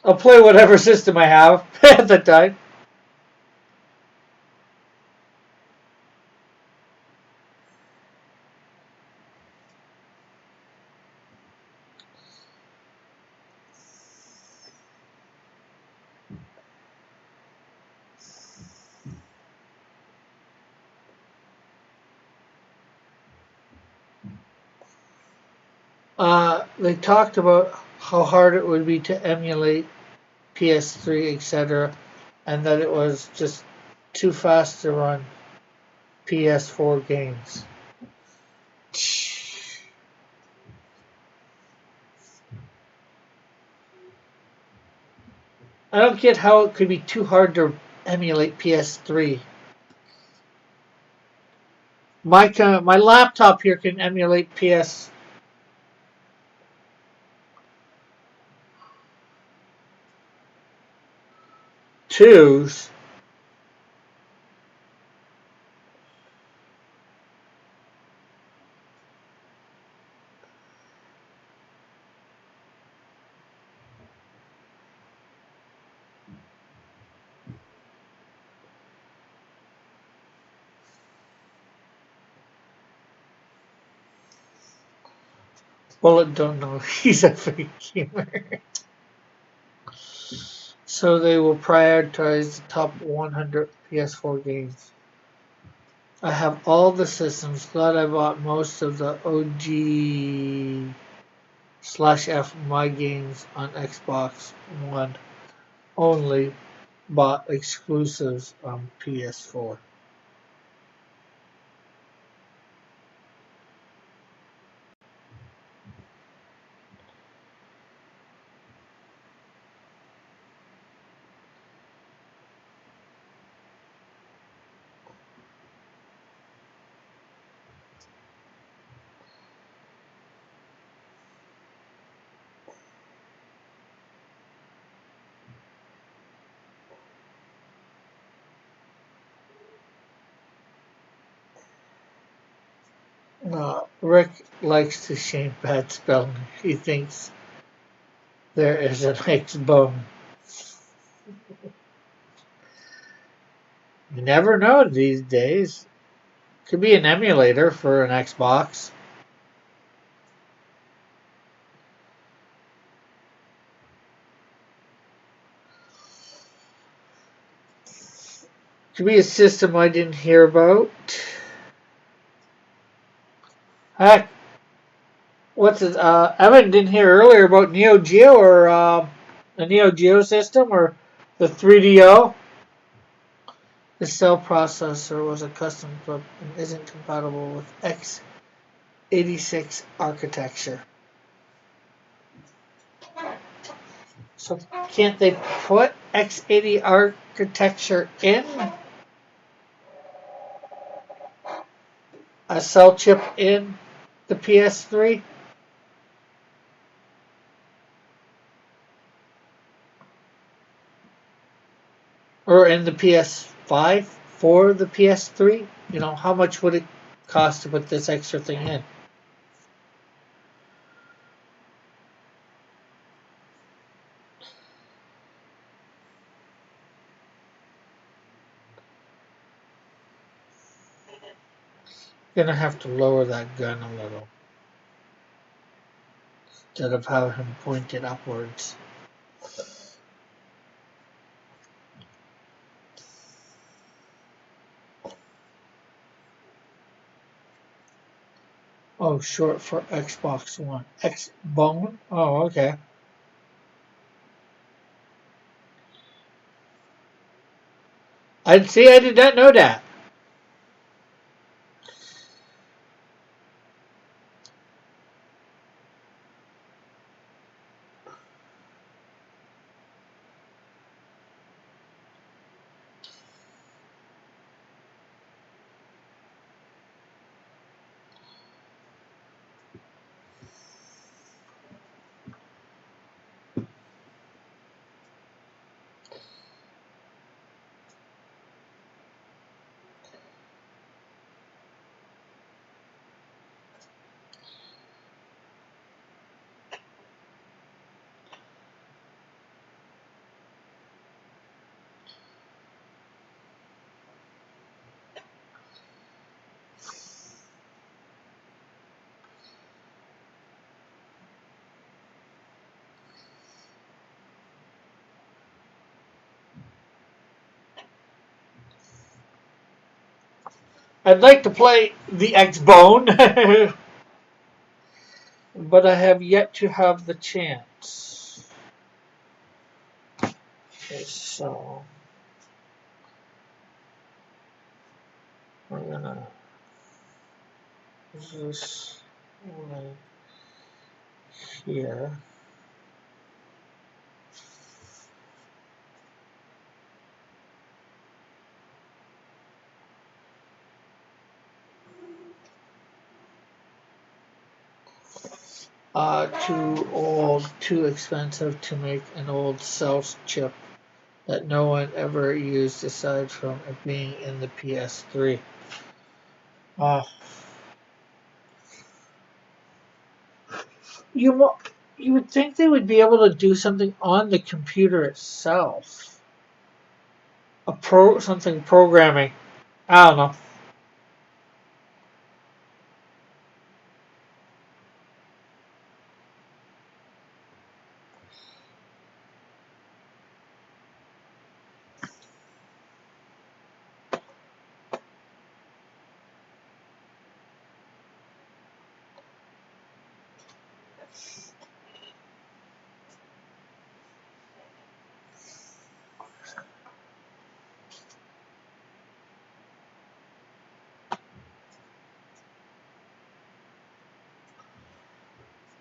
I'll play whatever system I have at the time. They talked about how hard it would be to emulate PS3, etc., and that it was just too fast to run PS4 games. I don't get how it could be too hard to emulate PS3. My laptop here can emulate PS2s. Bullet don't know he's a fake gamer. So they will prioritize the top 100 PS4 games. I have all the systems. Glad I bought most of the OG/F my games on Xbox One. Only bought exclusives on PS4. Rick likes to shame bad spelling. He thinks there is an X-Bone. You never know these days. Could be an emulator for an Xbox. Could be a system I didn't hear about. Heck, what's it? Evan didn't hear earlier about Neo Geo or the Neo Geo system or the 3DO. The cell processor was a custom chip and isn't compatible with x86 architecture. So can't they put x80 architecture in a cell chip in the PS3? Or in the PS5 for the PS3? You know, how much would it cost to put this extra thing in? Gonna have to lower that gun a little instead of have him point it upwards. Oh, short for Xbox One. X-Bone? Oh, okay. I see. I did not know that. I'd like to play the X-Bone, but I have yet to have the chance. Okay, so we're gonna use this right here. Too old, too expensive to make an old stealth chip that no one ever used aside from it being in the PS3. Uh, you you would think they would be able to do something on the computer itself, something programming. I don't know.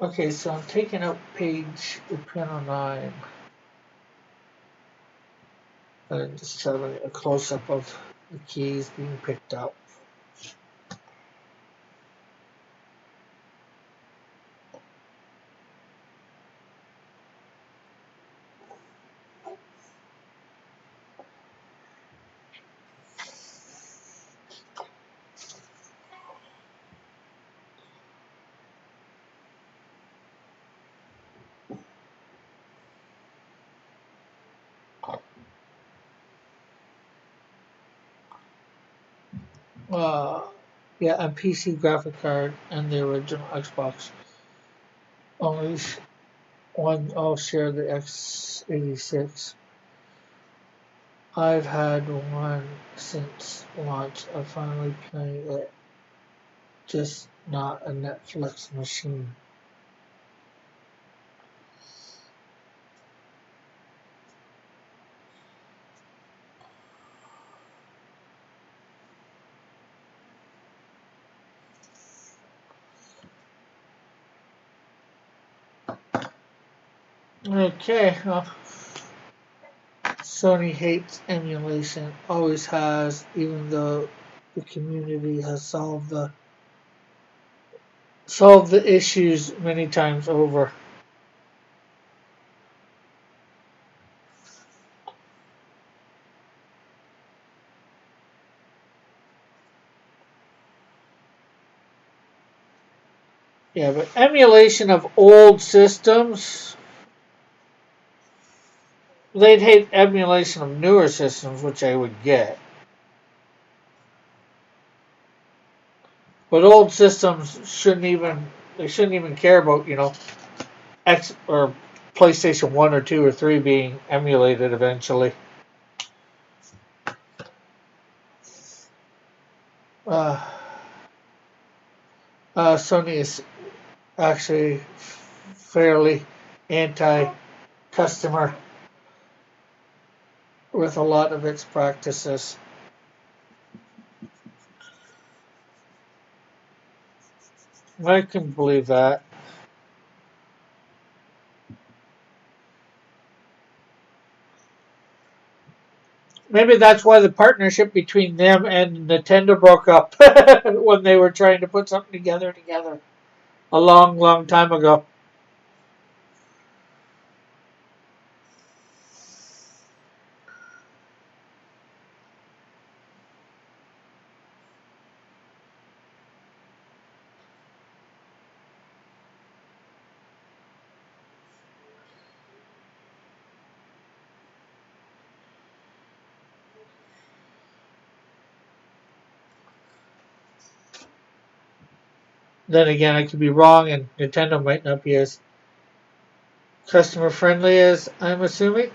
Okay, so I'm taking out page panel 9 and just having a close up of the keys being picked up. Uh, yeah, and PC graphic card and the original Xbox. Only one I'll share the X86. I've had one since launch. I finally played it, just not a Netflix machine. Okay, well, Sony hates emulation, always has, even though the community has solved the issues many times over. Yeah, but emulation of old systems, they'd hate emulation of newer systems, which I would get. But old systems shouldn't even care about, X or PlayStation 1 or 2 or 3 being emulated eventually. Uh, Sony is actually fairly anti-customer with a lot of its practices. I can believe that. Maybe that's why the partnership between them and Nintendo broke up when they were trying to put something together a long, long time ago. Then again, I could be wrong, and Nintendo might not be as customer friendly as I'm assuming.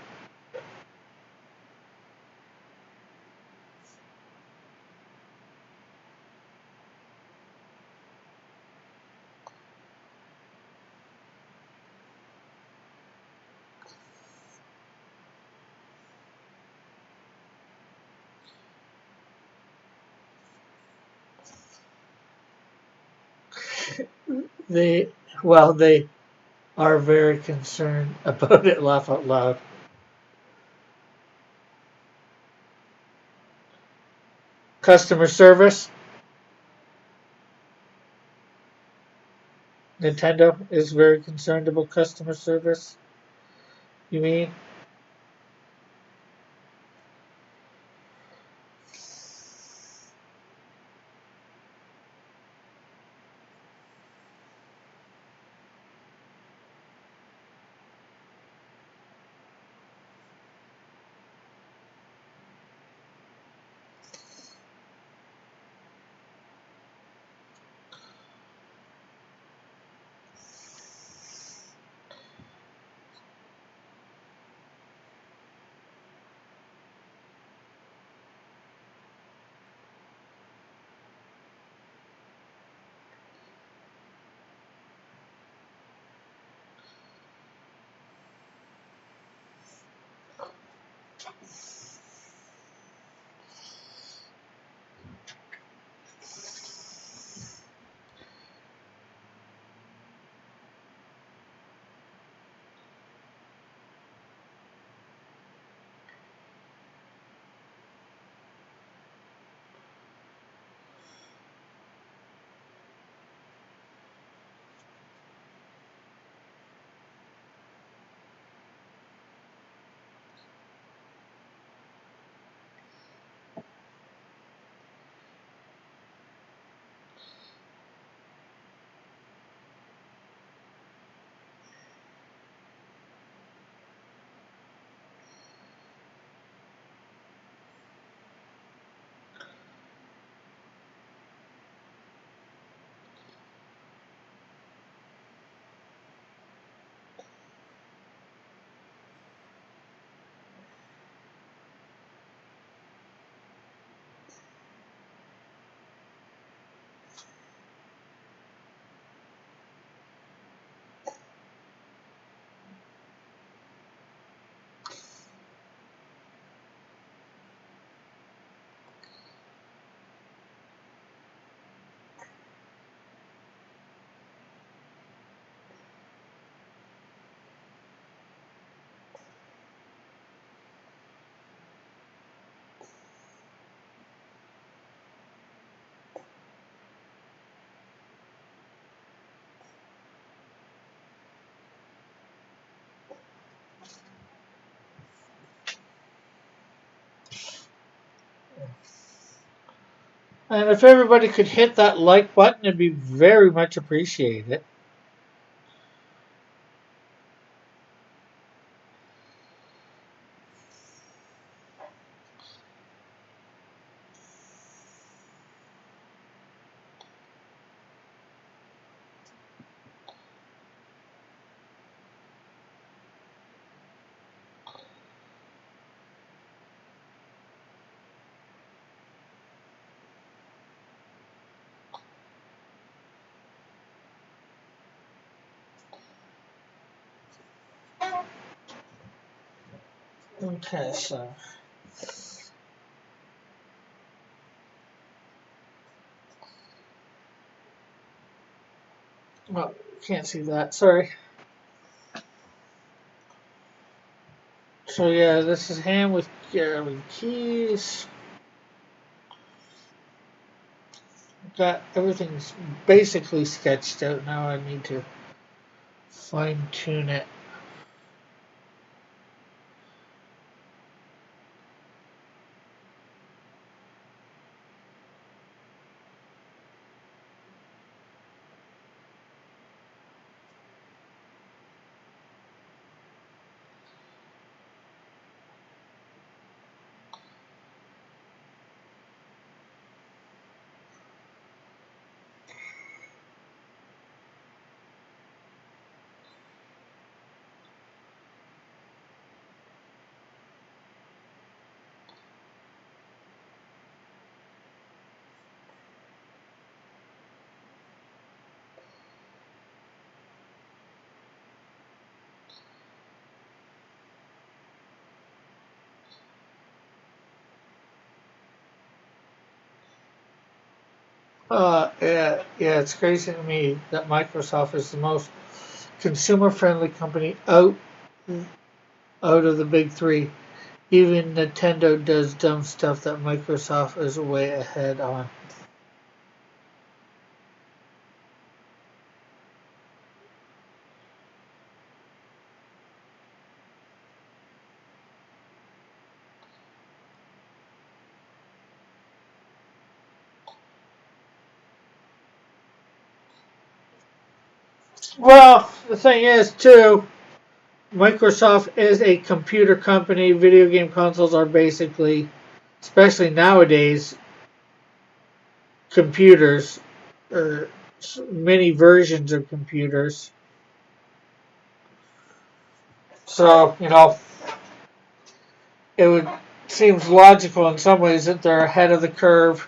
they are very concerned about it. Laugh out loud. Customer service. Nintendo is very concerned about customer service. You mean? And if everybody could hit that like button, it'd be very much appreciated. Okay, so. Well, can't see that. Sorry. So yeah, this is ham with keys. Got everything's basically sketched out now. I need to fine tune it. Yeah, it's crazy to me that Microsoft is the most consumer-friendly company out of the big three. Even Nintendo does dumb stuff that Microsoft is way ahead on. Well, the thing is, too, Microsoft is a computer company. Video game consoles are basically, especially nowadays, computers, or many versions of computers. So, it would seems logical in some ways that they're ahead of the curve.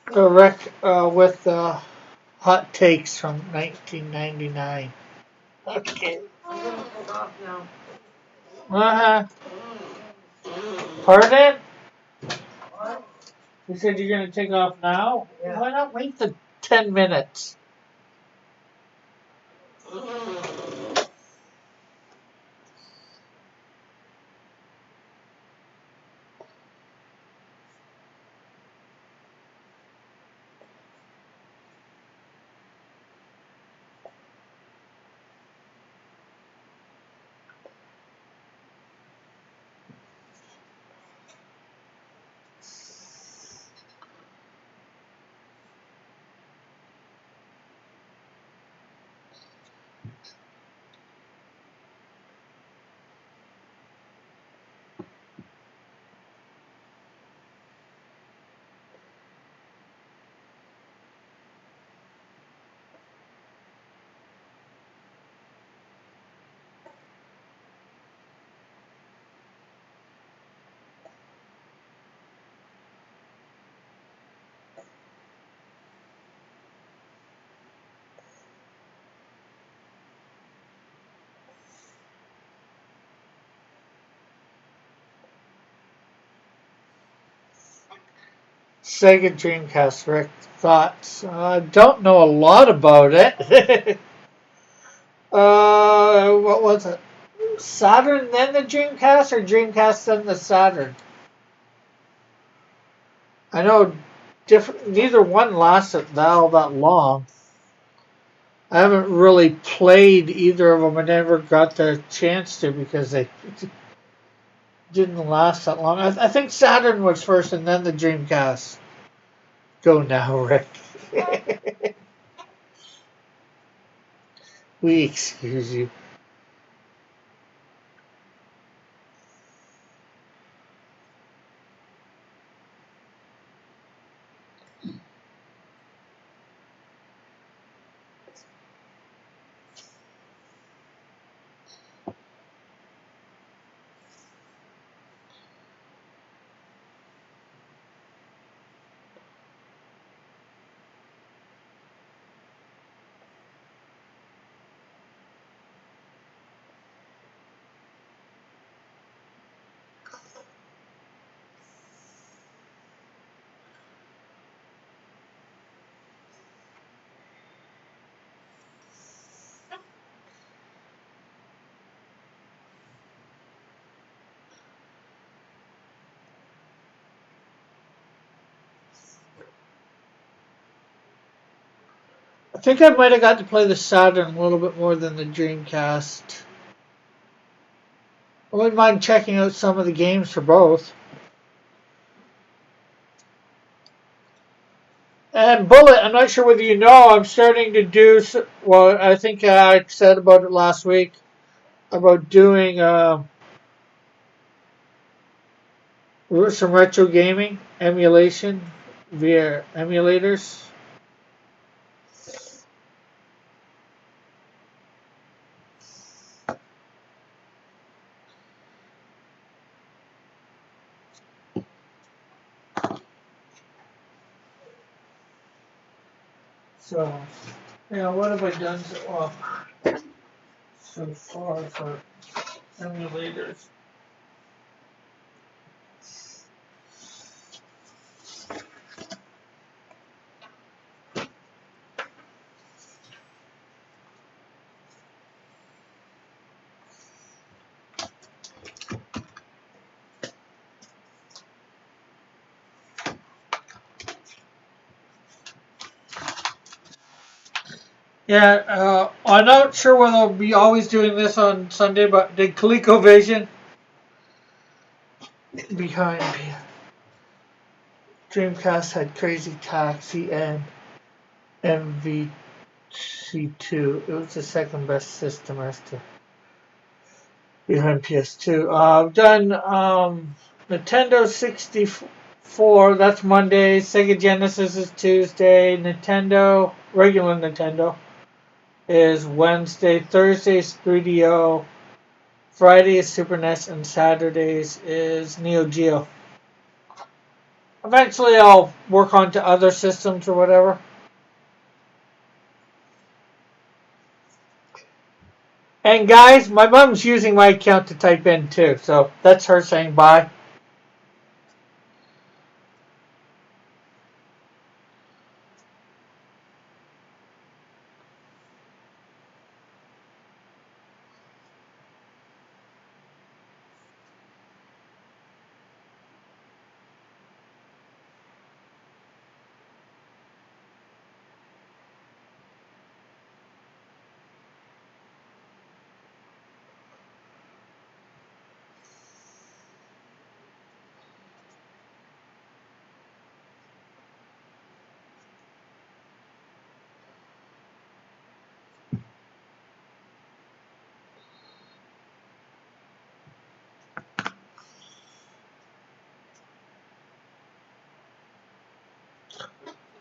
Correct with hot takes from 1999. Okay. I'm gonna take off now. Uh-huh. Pardon? What? You said you're going to take off now? Yeah. Why not wait the 10 minutes? Sega Dreamcast, Rick. Thoughts? I don't know a lot about it. What was it? Saturn then the Dreamcast or Dreamcast then the Saturn? I know neither one lasted all that long. I haven't really played either of them. I never got the chance to because they didn't last that long. I think Saturn was first and then the Dreamcast. Go now, Rick. We excuse you. I think I might have got to play the Saturn a little bit more than the Dreamcast. I wouldn't mind checking out some of the games for both. And Bullet, I'm not sure whether you know, I'm starting to do, well, I think I said about it last week, about doing some retro gaming emulation via emulators. So, yeah, what have I done so far for emulators? Yeah, I'm not sure whether I'll be always doing this on Sunday, but did ColecoVision behind me? Dreamcast had Crazy Taxi and MVC2. It was the second best system after behind PS2. I've done Nintendo 64. That's Monday. Sega Genesis is Tuesday. Nintendo, regular Nintendo, is Wednesday. Thursday is 3DO. Friday is Super NES, and Saturdays is Neo Geo. Eventually, I'll work on to other systems or whatever. And guys, my mom's using my account to type in too, so that's her saying bye.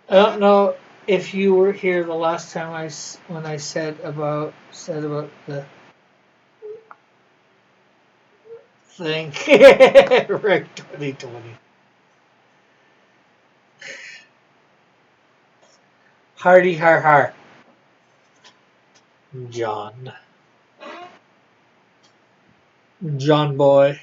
I don't know if you were here the last time when I said about the thing. Rick 2020. Hardy har har. John. John boy.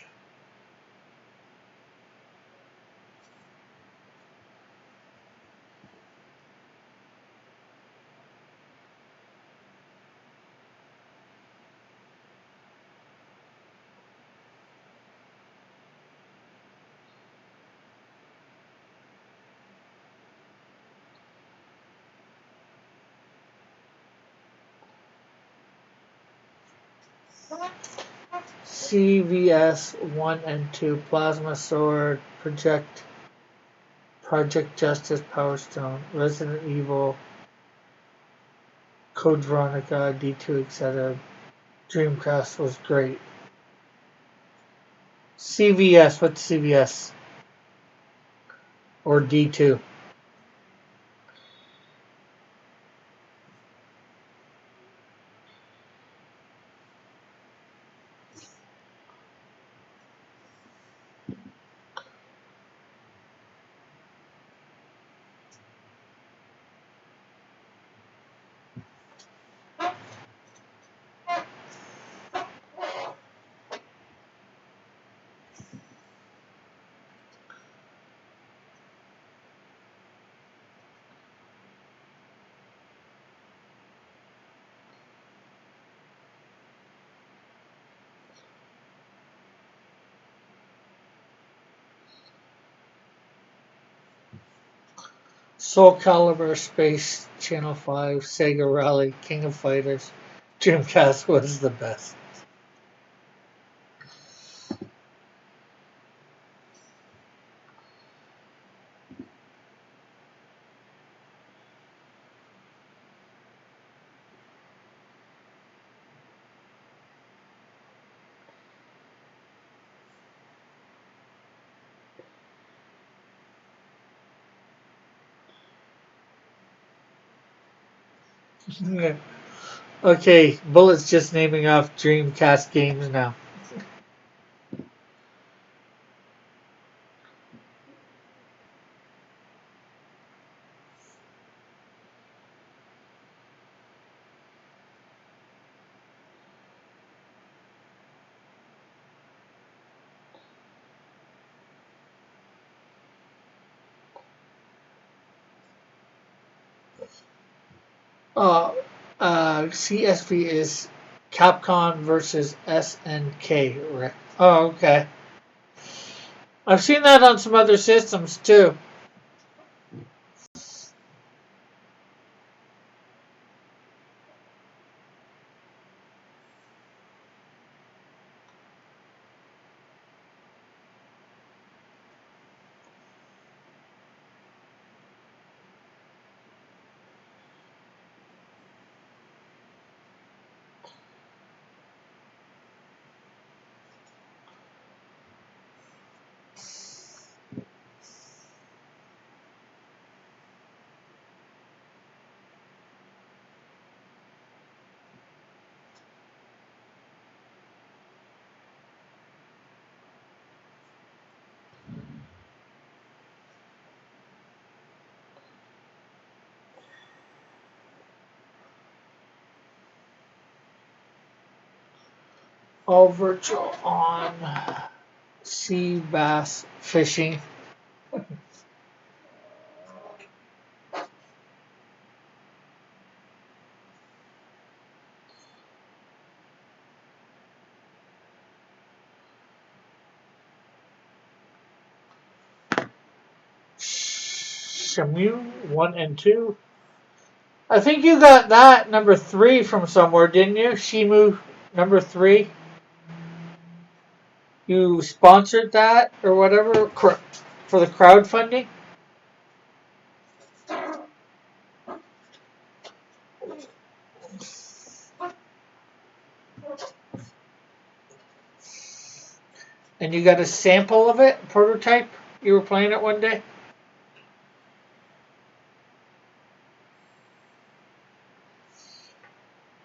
CVS 1 and 2. Plasma Sword. Project Justice, Power Stone, Resident Evil, Code Veronica, D2, etc. Dreamcast was great. CVS, what's CVS? Or D2? Soul Calibur, Space, Channel 5, Sega Rally, King of Fighters. Dreamcast was the best. Okay, Bullet's just naming off Dreamcast games now. CSV is Capcom versus SNK, right? Oh, okay. I've seen that on some other systems too. All virtual on sea bass fishing. Shamu 1 and 2. I think you got that number 3 from somewhere, didn't you? Shimu number 3. You sponsored that or whatever for the crowdfunding? And you got a sample of it, prototype? You were playing it one day?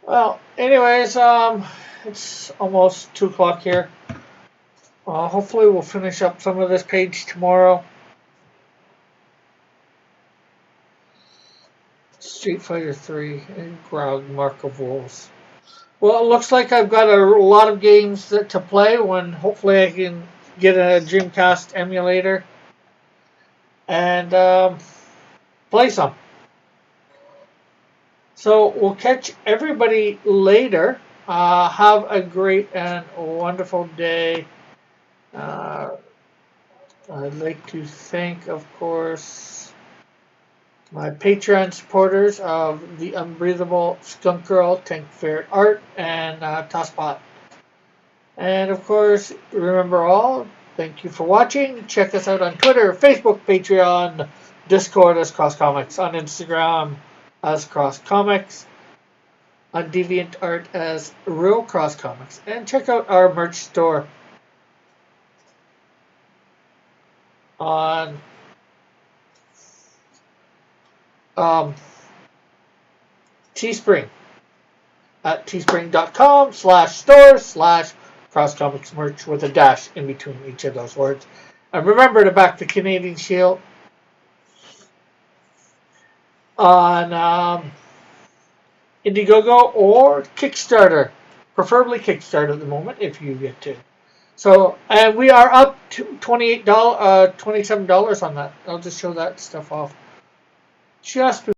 Well, anyways, it's almost 2 o'clock here. Hopefully we'll finish up some of this page tomorrow. Street Fighter 3 and Grog Mark of Wolves. Well, it looks like I've got a lot of games to play when hopefully I can get a Dreamcast emulator and play some. So we'll catch everybody later. Have a great and wonderful day. I'd like to thank, of course, my Patreon supporters of The Unbreathable Skunk Girl, Tank Ferret Art, and Tosspot. And of course, remember all, thank you for watching. Check us out on Twitter, Facebook, Patreon, Discord as Cross Comics, on Instagram as Cross Comics, on DeviantArt as Real Cross Comics. And check out our merch store on Teespring at teespring.com/store/Cross Comics merch with a dash in between each of those words. And remember to back the Canadian Shield on Indiegogo or Kickstarter. Preferably Kickstarter at the moment if you get to. So, and we are up to $27 on that. I'll just show that stuff off just